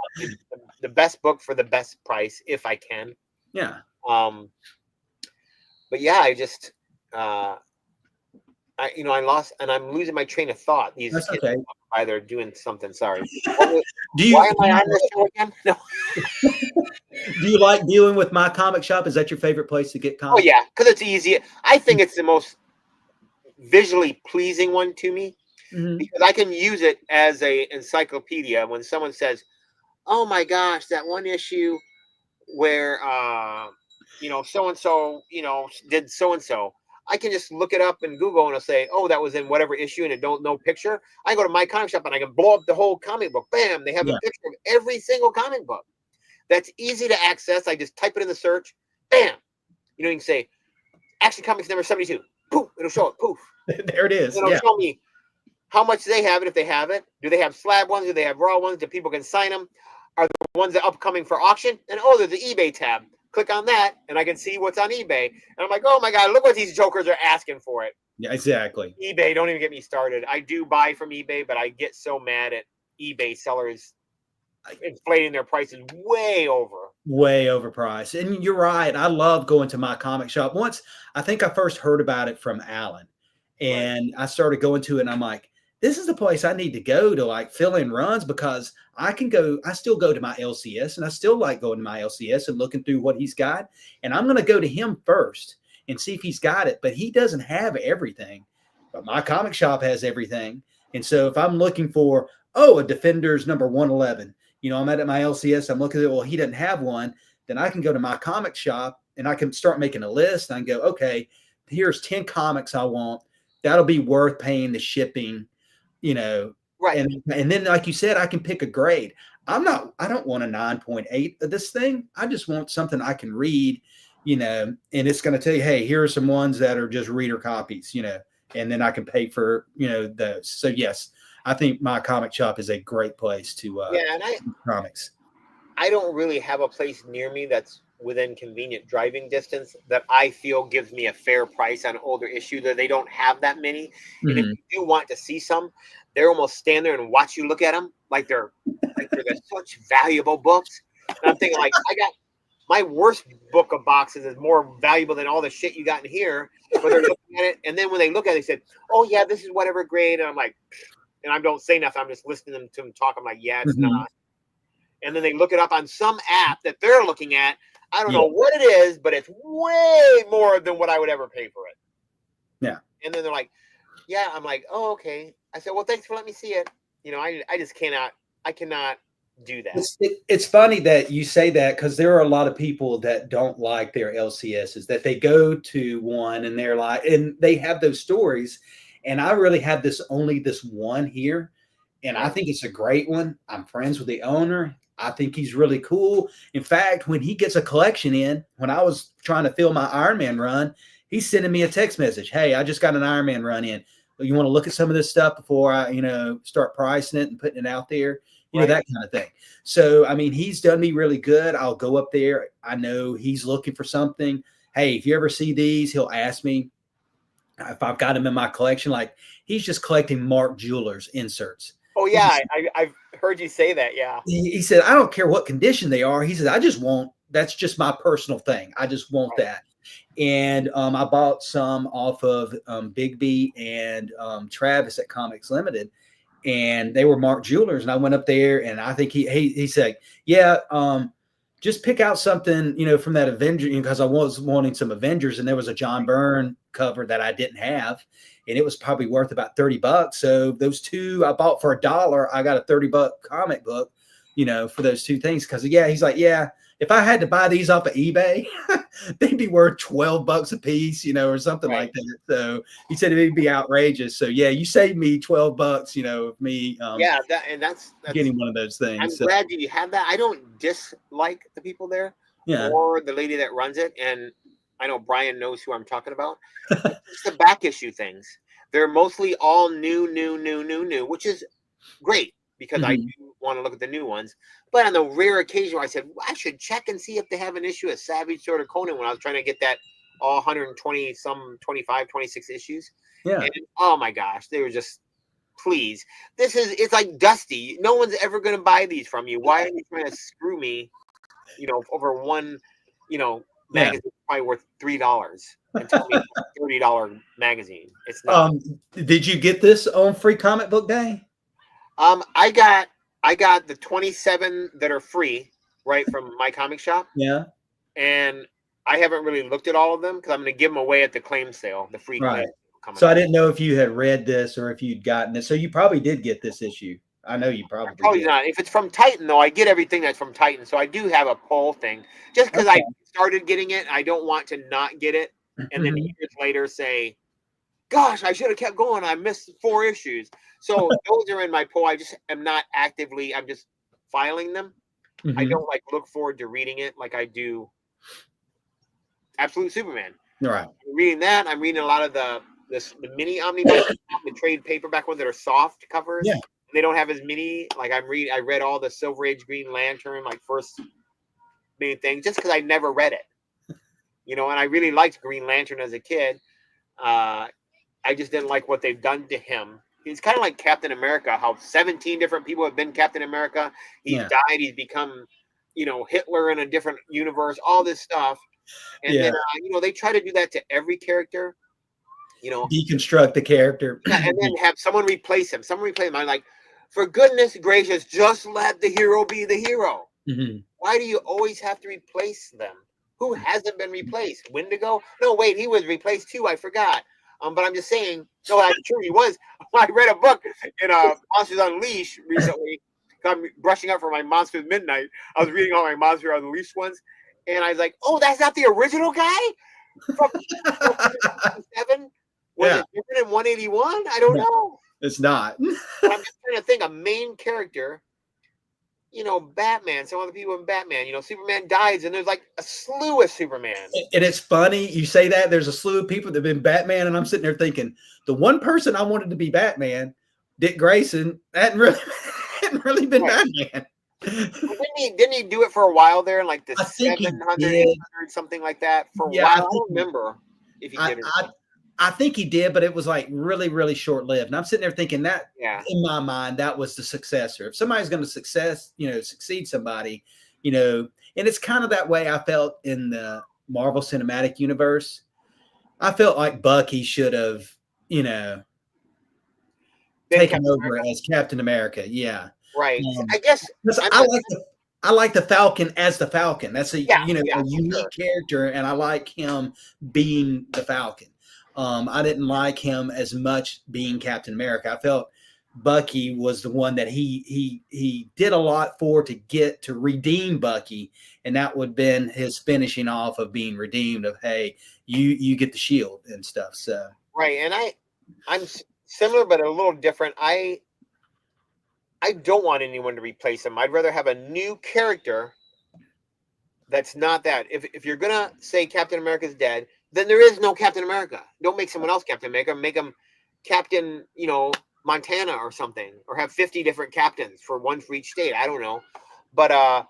want the best book for the best price if I can. Yeah. But yeah, I just I lost, and I'm losing my train of thought. These That's kids okay. either doing something. Sorry. Do you Why am I on this show again? No. do you like dealing with My Comic Shop? Is that your favorite place to get Oh comics? yeah, because it's easy. I think it's the most visually pleasing one to me because I can use it as a encyclopedia. When someone says, "Oh my gosh, that one issue where you know so and so did so and so," I can just look it up in Google and I'll say, "Oh, that was in whatever issue," and it don't know picture. I go to My Comic Shop and I can blow up the whole comic book. Bam! They have a picture of every single comic book. That's easy to access. I just type it in the search. Bam! You know, you can say Action Comics number 72. Poof! It'll show it. Poof! There it is. It'll show me how much they have it if they have it. Do they have slab ones? Do they have raw ones? Do people can sign them? Are the ones that are upcoming for auction? And oh, there's the eBay tab. Click on that, and I can see what's on eBay. And I'm like, oh my god, look what these jokers are asking for it. Yeah, exactly. eBay, don't even get me started. I do buy from eBay, but I get so mad at eBay sellers inflating their prices way overpriced. And you're right. I love going to My Comic Shop. Once, I think I first heard about it from Alan, and I started going to it, and I'm like, this is the place I need to go to like fill in runs, because I still go to my LCS, and I still like going to my LCS and looking through what he's got. And I'm going to go to him first and see if he's got it, but he doesn't have everything. But My Comic Shop has everything. And so if I'm looking for, a Defenders number 111, you know, I'm at my LCS, I'm looking at it, well, he doesn't have one, then I can go to My Comic Shop and I can start making a list. And I can go, okay, here's 10 comics I want. That'll be worth paying the shipping, you know. Right. And then, like you said, I can pick a grade. I don't want a 9.8 of this thing. I just want something I can read, you know, and it's going to tell you, hey, here are some ones that are just reader copies, you know, and then I can pay for, you know, those. So yes, I think My Comic Shop is a great place to and comics. I don't really have a place near me that's within convenient driving distance that I feel gives me a fair price on older issue. That they don't have that many. And if you do want to see some, they're almost stand there and watch you look at them like they're such valuable books. And I'm thinking, like, I got my worst book of boxes is more valuable than all the shit you got in here. But they're looking at it, and then when they look at it, they said, "Oh yeah, this is whatever grade." And I'm like, and I don't say nothing. I'm just listening to them talk. I'm like, "Yeah, it's not." And then they look it up on some app that they're looking at. I don't know what it is, but it's way more than what I would ever pay for it. Yeah. And then they're like, yeah. I'm like, oh, okay. I said, well, thanks for letting me see it. You know, I just cannot do that. It's funny that you say that, because there are a lot of people that don't like their LCSs, that they go to one and they're like, and they have those stories. And I really have only this one here. And I think it's a great one. I'm friends with the owner. I think he's really cool. In fact, when he gets a collection in, when I was trying to fill my Iron Man run, he's sending me a text message. Hey, I just got an Iron Man run in. You want to look at some of this stuff before I, you know, start pricing it and putting it out there, you know, that kind of thing. So, I mean, he's done me really good. I'll go up there. I know he's looking for something. Hey, if you ever see these, he'll ask me if I've got them in my collection. Like, he's just collecting Mark Jewelers inserts. Oh yeah, I've heard you say that. Yeah. He said, I don't care what condition they are. He said, that's just my personal thing. I just want that. And I bought some off of Big B and Travis at Comics Limited, and they were Mark Jewelers. And I went up there, and I think he said, yeah, just pick out something, you know, from that Avenger, because I was wanting some Avengers, and there was a John Byrne cover that I didn't have, and it was probably worth about $30. So those two I bought for $1. I got a $30 comic book, you know, for those two things. Because he's like, yeah, if I had to buy these off of eBay, they'd be worth $12 a piece, you know, or something like that. So he said it'd be outrageous. So yeah, you saved me $12, you know, of me. That's getting one of those things. I'm glad you have that. I don't dislike the people there, or the lady that runs it, and I know Brian knows who I'm talking about. It's the back issue things. They're mostly all new, which is great, because I do want to look at the new ones. But on the rare occasion where I said, well, I should check and see if they have an issue of Savage Sword or Conan, when I was trying to get that all 120 some 25, 26 issues. Yeah. And oh my gosh, they were just, please, it's like Dusty. No one's ever going to buy these from you. Why are you trying to screw me, over one, magazine probably worth $3 and tell me it's a $30 magazine. It's not. Did you get this on Free Comic Book Day? I got the 27 that are free, right, from my comic shop. Yeah. And I haven't really looked at all of them because I'm going to give them away at the claim sale, the free claim. So I didn't know if you had read this or if you'd gotten it. So you probably did get this issue. I know you probably did. Not. If it's from Titan, though, I get everything that's from Titan. So I do have a poll thing. Just because I started getting it, I don't want to not get it. And then years later say, gosh, I should have kept going. I missed 4 issues. So those are in my poll. I just am not actively, I'm just filing them. I don't look forward to reading it like I do Absolute Superman. Right. I'm reading that. I'm reading a lot of the mini omnibus, the trade paperback ones that are soft covers. Yeah. They don't have as many. I read all the Silver Age Green Lantern, first main thing, just because I never read it. And I really liked Green Lantern as a kid. I just didn't like what they've done to him. He's kind of like Captain America, how 17 different people have been Captain America. He's died. He's become, Hitler in a different universe, all this stuff. And then, they try to do that to every character. Deconstruct the character. And then have someone replace him. I'm like, for goodness gracious, just let the hero be the hero. Why do you always have to replace them? Who hasn't been replaced? Wendigo? No, wait, he was replaced too. I forgot. But I'm just saying, no, I'm sure he was. I read a book in Monsters Unleashed recently. I'm brushing up for my Monsters Midnight. I was reading all my Monsters Unleashed ones. And I was like, oh, that's not the original guy? From 7? Was it different in 181? I don't know. It's not. But I'm just trying to think, a main character, Batman, some other people in Batman, Superman dies and there's a slew of Superman. And it's funny, you say that, there's a slew of people that have been Batman, and I'm sitting there thinking, the one person I wanted to be Batman, Dick Grayson, hadn't really been Batman. Didn't he do it for a while there in the 700, 800, something like that? For a while, I don't remember if he did it. I think he did, but it was really, really short lived. And I'm sitting there thinking that in my mind, that was the successor. If somebody's going to succeed somebody, and it's kind of that way I felt in the Marvel Cinematic Universe. I felt like Bucky should have, taken over as Captain America. Yeah. Right. I guess I like the Falcon as the Falcon. That's a unique sure. character, and I like him being the Falcon. I didn't like him as much being Captain America. I felt Bucky was the one that he did a lot for to get to redeem Bucky, and that would have been his finishing off of being redeemed of, hey, you get the shield and stuff. So right, and I'm similar but a little different. I don't want anyone to replace him. I'd rather have a new character that's not that. If you're gonna say Captain America's dead, then there is no Captain America. Don't make someone else Captain America. Make him Captain, Montana or something, or have 50 different captains, one for each state. I don't know. But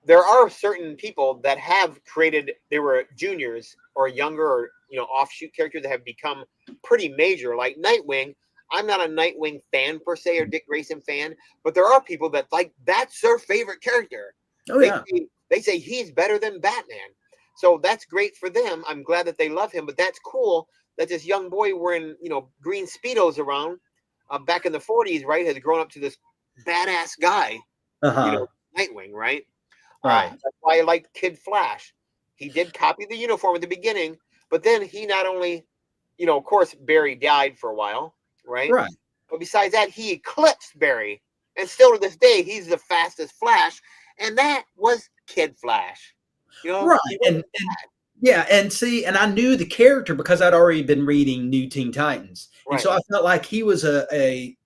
there are certain people that have created, they were juniors or younger or, offshoot characters that have become pretty major, like Nightwing. I'm not a Nightwing fan per se, or Dick Grayson fan, but there are people that that's their favorite character. Oh, yeah. They say he's better than Batman. So that's great for them. I'm glad that they love him, but that's cool that this young boy wearing, green Speedos around back in the 40s, right, has grown up to this badass guy, Nightwing, right? Right. That's why I like Kid Flash. He did copy the uniform at the beginning, but then he not only, of course, Barry died for a while, right? Right. But besides that, he eclipsed Barry. And still to this day, he's the fastest Flash. And that was Kid Flash. Right. And I knew the character because I'd already been reading New Teen Titans. Right. And so I felt like he was a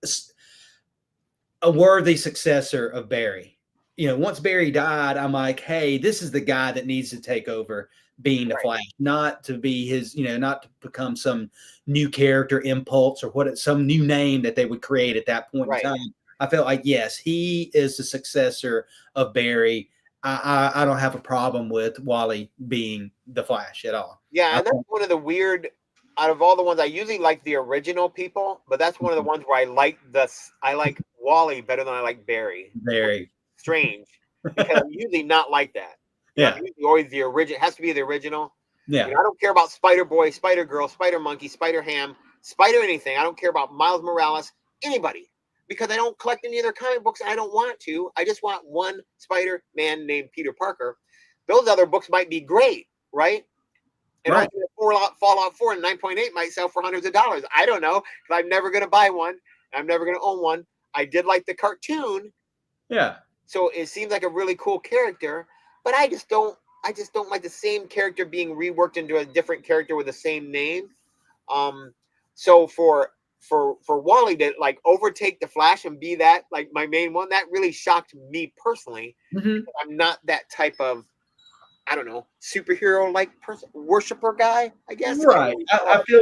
worthy successor of Barry. Once Barry died, I'm like, hey, this is the guy that needs to take over being the Flash, not to be his, not to become some new character, Impulse, or some new name that they would create at that point in time. I felt like, yes, he is the successor of Barry I don't have a problem with Wally being the Flash at all. Yeah, and that's one of the weird. Out of all the ones, I usually like the original people, but that's one of the ones where I like Wally better than I like Barry. Very Strange, because I'm usually not like that. Yeah. I'm usually always the original. It has to be the original. Yeah. I don't care about Spider Boy, Spider Girl, Spider Monkey, Spider Ham, Spider anything. I don't care about Miles Morales, anybody, because I don't collect any of their comic books. And I don't want to. I just want one Spider Man named Peter Parker. Those other books might be great, right? And Right. Fallout 4 and 9.8 might sell for hundreds of dollars. I don't know, because I'm never going to buy one. I'm never going to own one. I did like the cartoon. Yeah. So it seems like a really cool character, but I just don't like the same character being reworked into a different character with the same name. So for Wally to like overtake the Flash and be that like my main one, that really shocked me personally. Mm-hmm. I'm not that type of, I don't know, superhero like person, worshiper guy, I guess. Right. I feel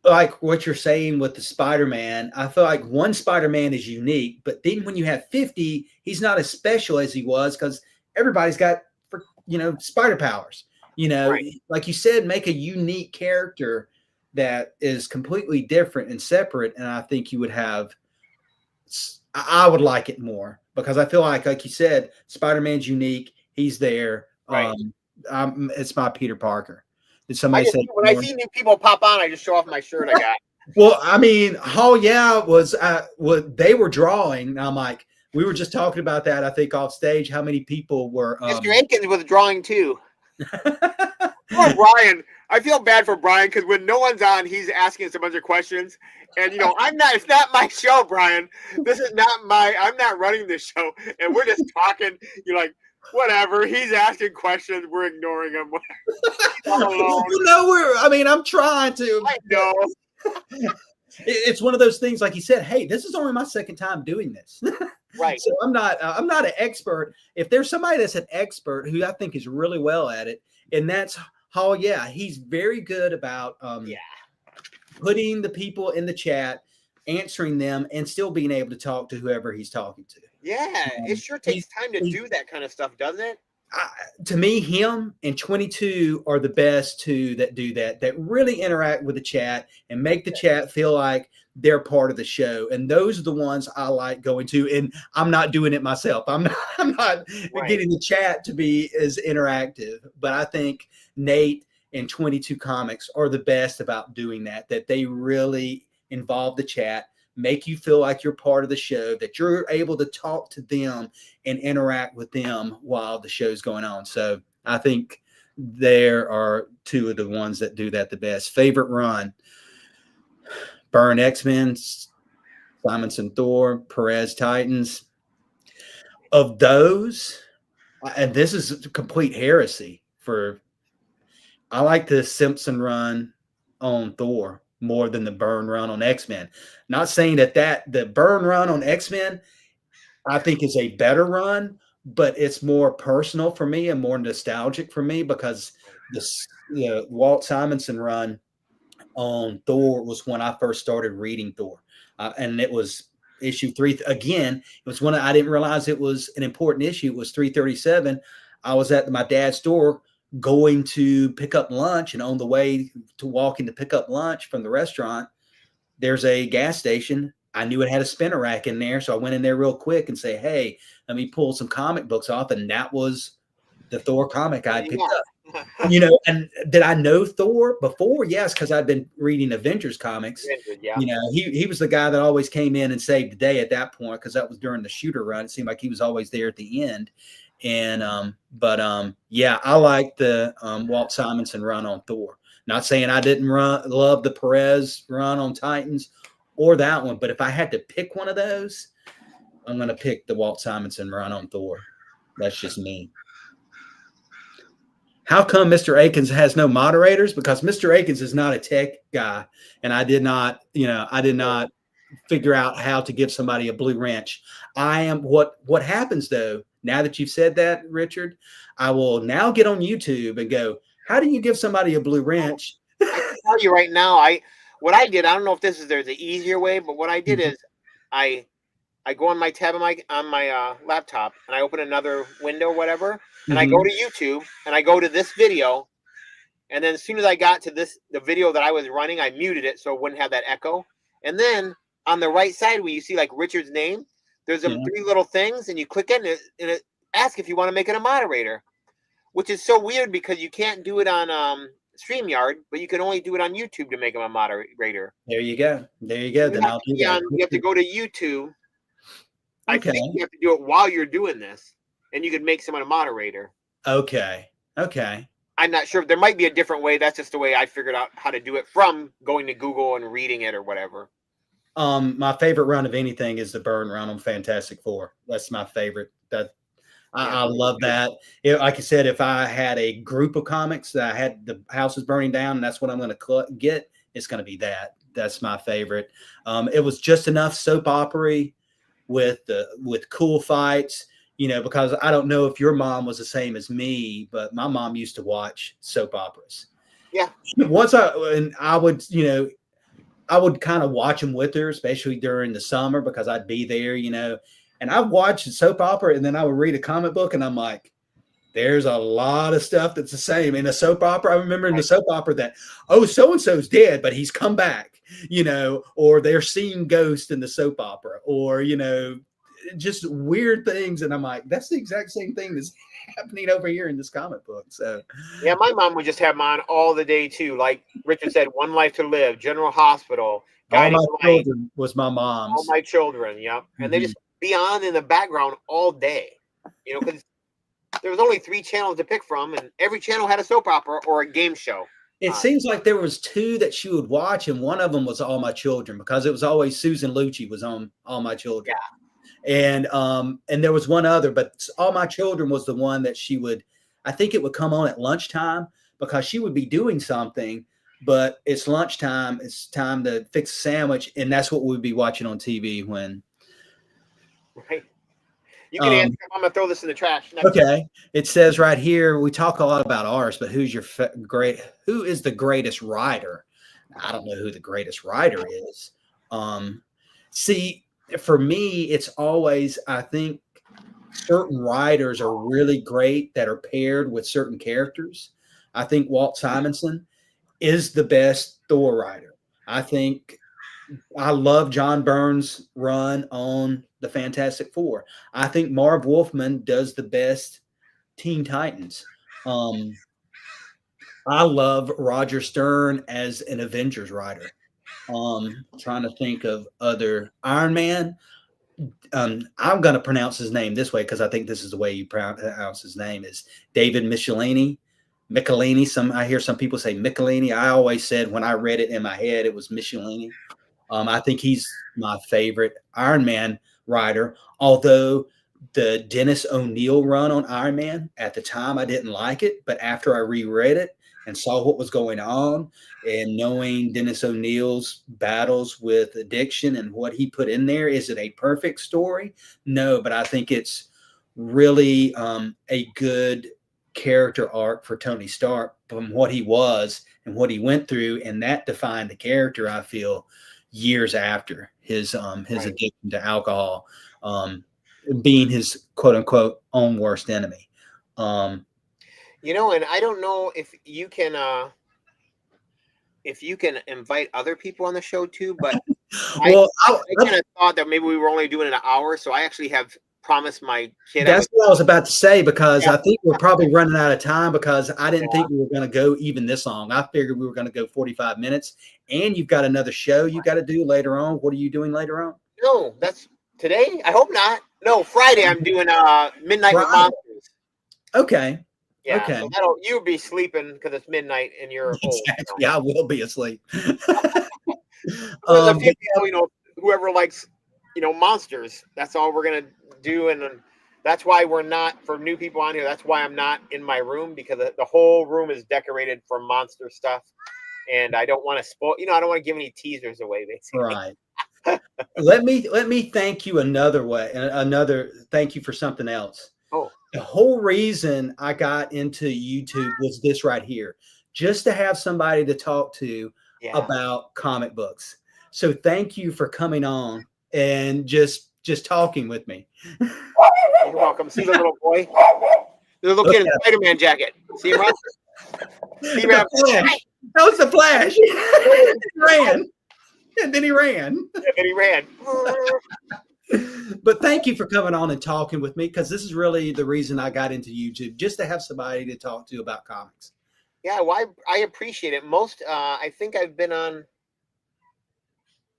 like what you're saying with the Spider-Man, I feel like one Spider-Man is unique, but then when you have 50, he's not as special as he was because everybody's got, spider powers. Right. Like you said, make a unique character that is completely different and separate. And I think you would have, I would like it more because I feel like you said, Spider-Man's unique. He's there. Right. It's my Peter Parker. Did somebody say when I see new people pop on, I just show off my shirt I got. Well, I mean, was what they were drawing. I'm like, we were just talking about that, I think, off stage, how many people were Mr. Akins was drawing too. Poor Brian. I feel bad for Brian because when no one's on, he's asking us a bunch of questions. And it's not my show, Brian. I'm not running this show. And we're just talking. You're like, whatever. He's asking questions. We're ignoring him. I'm trying to. I know. It's one of those things, like you said, hey, this is only my second time doing this. Right. So I'm not an expert. If there's somebody that's an expert who I think is really well at it, and that's he's very good about putting the people in the chat, answering them, and still being able to talk to whoever he's talking to. Yeah, it sure takes time to do that kind of stuff, doesn't it? To me, him and 22 are the best two that do that really interact with the chat and make the chat feel like they're part of the show. And those are the ones I like going to. And I'm not doing it myself. I'm not getting the chat to be as interactive. But I think Nate and 22 Comics are the best about doing that they really involve the chat, make you feel like you're part of the show, that you're able to talk to them and interact with them while the show's going on. So I think there are two of the ones that do that the best. Favorite run: Byrne X-Men, Simonson Thor, Perez Titans. Of those, and this is complete heresy, I like the Simpson run on Thor more than the Byrne run on X-Men. Not saying that the Byrne run on X-Men, I think, is a better run, but it's more personal for me and more nostalgic for me because the Walt Simonson run on Thor was when I first started reading Thor. And it was issue 3. Again, it was one I didn't realize it was an important issue. It was 337. I was at my dad's store going to pick up lunch, and on the way to walking to pick up lunch from the restaurant, there's a gas station. I knew it had a spinner rack in there, so I went in there real quick and say, hey, let me pull some comic books off, and that was the Thor comic I picked up. And did I know Thor before? Yes, because I'd been reading Avengers comics. He was the guy that always came in and saved the day at that point, because that was during the Shooter run. It seemed like he was always there at the end. And I like the Walt Simonson run on Thor. Not saying I didn't love the Perez run on Titans or that one, but if I had to pick one of those, I'm going to pick the Walt Simonson run on Thor. That's just me. How come Mr. Akins has no moderators? Because Mr. Akins is not a tech guy, and I did not figure out how to give somebody a blue wrench. I am what happens though. Now that you've said that, Richard, I will now get on YouTube and go, how do you give somebody a blue wrench? I can tell you right now, what I did, I don't know if there's an easier way, but what I did is I I go on my tab on my laptop, and I open another window, or whatever, and I Mhm. go to YouTube, and I go to this video, and then as soon as I got to the video that I was running, I muted it so it wouldn't have that echo. And then on the right side where you see like Richard's name, there's them Yeah. 3 little things, and you click it, and it asks if you want to make it a moderator, which is so weird because you can't do it on StreamYard, but you can only do it on YouTube to make him a moderator. There you go. There you go. Then I'll do that. You have to go to YouTube. I Okay. think you have to do it while you're doing this, and you could make someone a moderator. Okay. Okay. I'm not sure. There might be a different way. That's just the way I figured out how to do it from going to Google and reading it or whatever. My favorite run of anything is the Byrne run on Fantastic Four. That's my favorite. I love that. Like I said, if I had a group of comics that I had the house is burning down, and that's what I'm going to get, it's going to be that. That's my favorite. It was just enough soap opera with cool fights, because I don't know if your mom was the same as me, but my mom used to watch soap operas. Yeah. I would kind of watch them with her, especially during the summer, because I'd be there, and I watched the soap opera, and then I would read a comic book, and I'm like, there's a lot of stuff that's the same in a soap opera. I remember in the soap opera that, so-and-so's dead, but he's come back, or they're seeing ghosts in the soap opera, or, just weird things. And I'm like, that's the exact same thing that's happening over here in this comic book. So yeah, my mom would just have them on all the day too. Like Richard said, One Life to Live, General Hospital, All My Children was my mom's. All My Children, yeah. And they just be on in the background all day, because there was only 3 channels to pick from, and every channel had a soap opera or a game show. It seems like there was 2 that she would watch, and one of them was All My Children, because it was always Susan Lucci was on All My Children. Yeah. And there was one other, but All My Children was the one that she would, I think it would come on at lunchtime, because she would be doing something, but it's lunchtime. It's time to fix a sandwich. And that's what we'd be watching on TV when. Right. You can answer. I'm going to throw this in the trash. Okay. It says right here, we talk a lot about ours, but who is the greatest writer? I don't know who the greatest writer is. See, for me, it's always, I think certain writers are really great that are paired with certain characters. I think Walt Simonson is the best Thor writer. I love John Byrne's run on the Fantastic Four. I think Marv Wolfman does the best Teen Titans. I love Roger Stern as an Avengers writer. Trying to think of other Iron Man. I'm going to pronounce his name this way because I think this is the way you pronounce his name, is David Michelini. I hear some people say Michelini. I always said when I read it in my head, it was Michelini. I think he's my favorite Iron Man writer, although the Dennis O'Neil run on Iron Man, at the time I didn't like it, but after I reread it and saw what was going on, and knowing Dennis O'Neil's battles with addiction and what he put in there, is it a perfect story? No, but I think it's really a good character arc for Tony Stark from what he was and what he went through, and that defined the character, I feel, years after his addiction to alcohol, being his quote unquote own worst enemy. And I don't know if you can invite other people on the show too, but well, I kind of thought that maybe we were only doing an hour, so I actually have promised my kid. That's what I was about to say, because I think we're probably running out of time, because I didn't think we were going to go even this long. I figured we were going to go 45 minutes, and you've got another show you got to do later on. What are you doing later on? No, that's today. I hope not. No, Friday I'm doing Midnight with Monsters. Okay. Yeah, okay. So you'll be sleeping because it's midnight and you're exactly. I will be asleep. There's a few people, whoever likes, monsters. That's all we're gonna do, and that's why we're not, for new people on here. That's why I'm not in my room, because the whole room is decorated for monster stuff, and I don't want to spoil. I don't want to give any teasers away, basically. Right. Let me thank you another way. Thank you for something else. Oh. The whole reason I got into YouTube was this right here, just to have somebody to talk to about comic books. So thank you for coming on and just just talking with me. You're welcome. See the little boy? The little kid in the Spider-Man jacket. See him, Rob? See him? The Flash. That was the Flash. He ran. And then he ran. And then he ran. But thank you for coming on and talking with me, because this is really the reason I got into YouTube, just to have somebody to talk to about comics. Yeah, well, I appreciate it. Most, I think I've been on,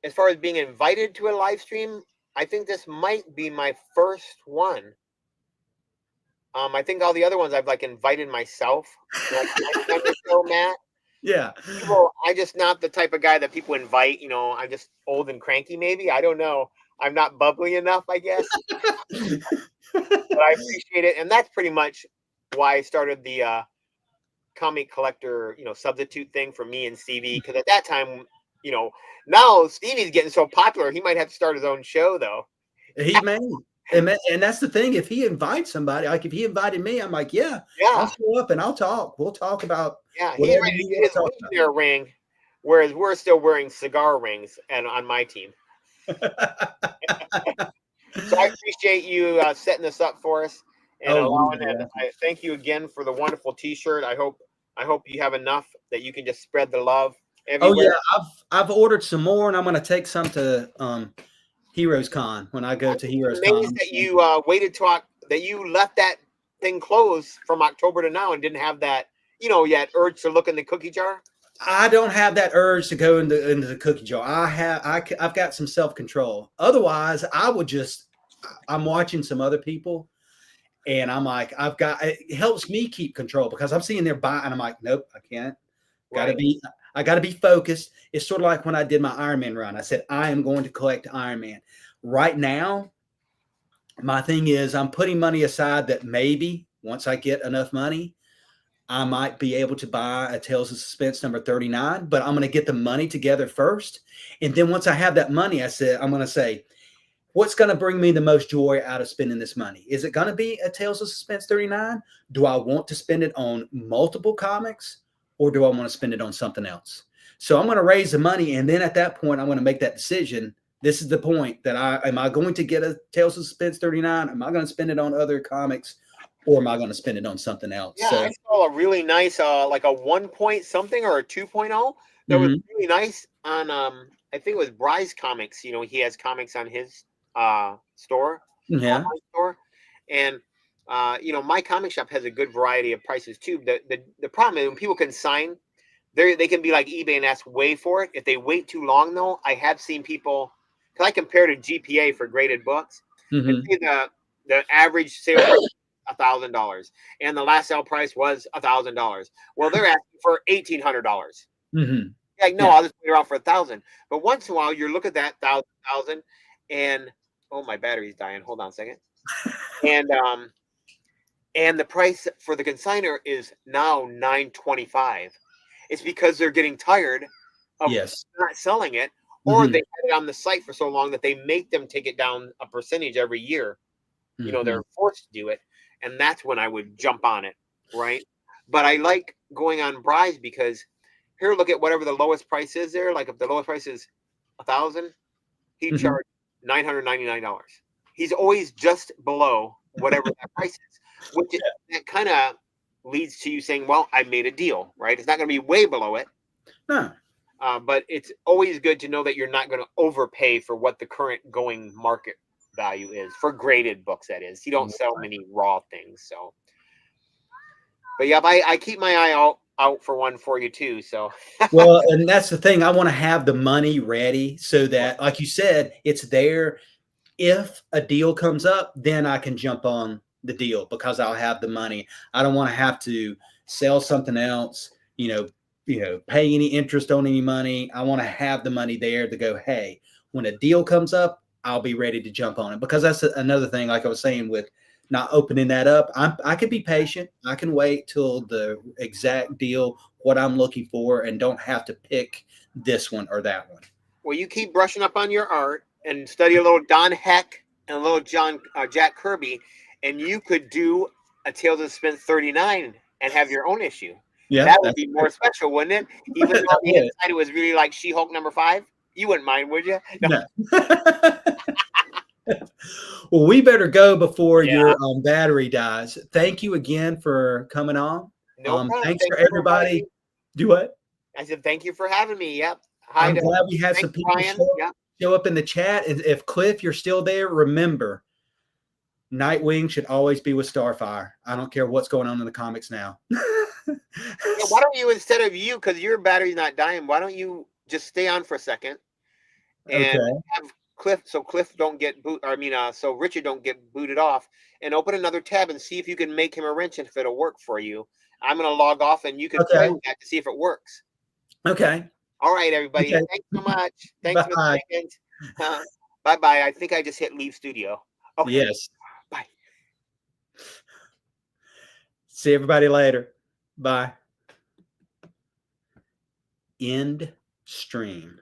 as far as being invited to a live stream, I think this might be my first one. I think all the other ones I've like invited myself. Like on the show, Matt. Yeah. People, I just not the type of guy that people invite. You know, I'm just old and cranky. Maybe, I don't know. I'm not bubbly enough, I guess. But I appreciate it, and that's pretty much why I started the comic collector, substitute thing for me and Stevie. Because at that time, now Stevie's getting so popular, he might have to start his own show, though. He may. And that's the thing. If he invites somebody, like if he invited me, I'm like, yeah, I'll show up and I'll talk. We'll talk about he's ready to get his wheelchair ring, whereas we're still wearing cigar rings and on my team. So I appreciate you setting this up for us and allowing it. I thank you again for the wonderful T-shirt. I hope you have enough that you can just spread the love everywhere. Oh yeah, I've ordered some more, and I'm going to take some to Heroes Con when I go to Heroes Con. Amazed that you waited that you left that thing closed from October to now and didn't have that yet urge to look in the cookie jar. I don't have that urge to go into the cookie jar. I've got some self-control. Otherwise, I'm watching some other people, and I'm like, it helps me keep control, because I'm seeing they're buying, and I'm like, nope, I can't. I got to be focused. It's sort of like when I did my Iron Man run. I said, I am going to collect Iron Man. Right now, my thing is I'm putting money aside that maybe once I get enough money, I might be able to buy a Tales of Suspense number 39, but I'm going to get the money together first. And then once I have that money, I'm going to say, what's going to bring me the most joy out of spending this money? Is it going to be a Tales of Suspense 39? Do I want to spend it on multiple comics, or do I want to spend it on something else? So I'm going to raise the money, and then at that point, I'm going to make that decision. This is the point that am I going to get a Tales of Suspense 39? Am I going to spend it on other comics, or am I going to spend it on something else? Yeah, I saw a really nice, like a 1 point something or a 2.0 that was really nice on, I think it was Bry's Comics. He has comics on his store, online store, and my comic shop has a good variety of prices too. The problem is when people can sign, they can be like eBay and ask way for it. If they wait too long, though, I have seen people. Because I compared a GPA for graded books, and see the average sale price was $1,000, and the last sale price was $1,000. Well, they're asking for $1,800. Like, no, I'll just wait around for $1,000. But once in a while, you look at that $1,000, and my battery's dying. Hold on a second. And the price for the consignor is now $925. It's because they're getting tired of not selling it, or they had it on the site for so long that they make them take it down a percentage every year. They're forced to do it, and that's when I would jump on it, right? But I like going on Bry's because here, look at whatever the lowest price is there. Like if the lowest price is $1,000, he charged $999. He's always just below whatever that price is, which that kind of leads to you saying, well, I made a deal, right? It's not going to be way below it. No. But it's always good to know that you're not going to overpay for what the current going market value is for graded books. That is, you don't sell many raw things. So, but yeah, I keep my eye out for one for you too. So, well, and that's the thing. I want to have the money ready so that, like you said, it's there. If a deal comes up, then I can jump on the deal because I'll have the money. I don't want to have to sell something else, pay any interest on any money. I want to have the money there to go, hey, when a deal comes up, I'll be ready to jump on it, because that's another thing, like I was saying, with not opening that up. I can be patient. I can wait till the exact deal, what I'm looking for, and don't have to pick this one or that one. Well, you keep brushing up on your art and study a little Don Heck and a little Jack Kirby, and you could do a Tales of Suspense 39 and have your own issue. Yeah, that would be more special, wouldn't it? Even though the inside it was really like She-Hulk number 5, you wouldn't mind, would you? No. Well, we better go before Yeah. your battery dies. Thank you again for coming on. No problem. Thanks Thank for you for having everybody. me. Do what? I said, thank you for having me. Yep. Hi I'm to glad we had some thanks, people Brian. Yep. show up in the chat. If Cliff, you're still there, remember, Nightwing should always be with Starfire. I don't care what's going on in the comics now. Yeah, why don't you, instead of you, because your battery's not dying, why don't you just stay on for a second and Okay. have Cliff don't get so Richard don't get booted off, and open another tab and see if you can make him a wrench and if it'll work for you. I'm gonna log off and you can play with that to see if it works. Okay. All right, everybody. Okay. Thanks so much. Thanks, Mr. Bye. Akins. Bye-bye. I think I just hit leave studio. Okay. Yes. Bye. See everybody later. Bye. End stream.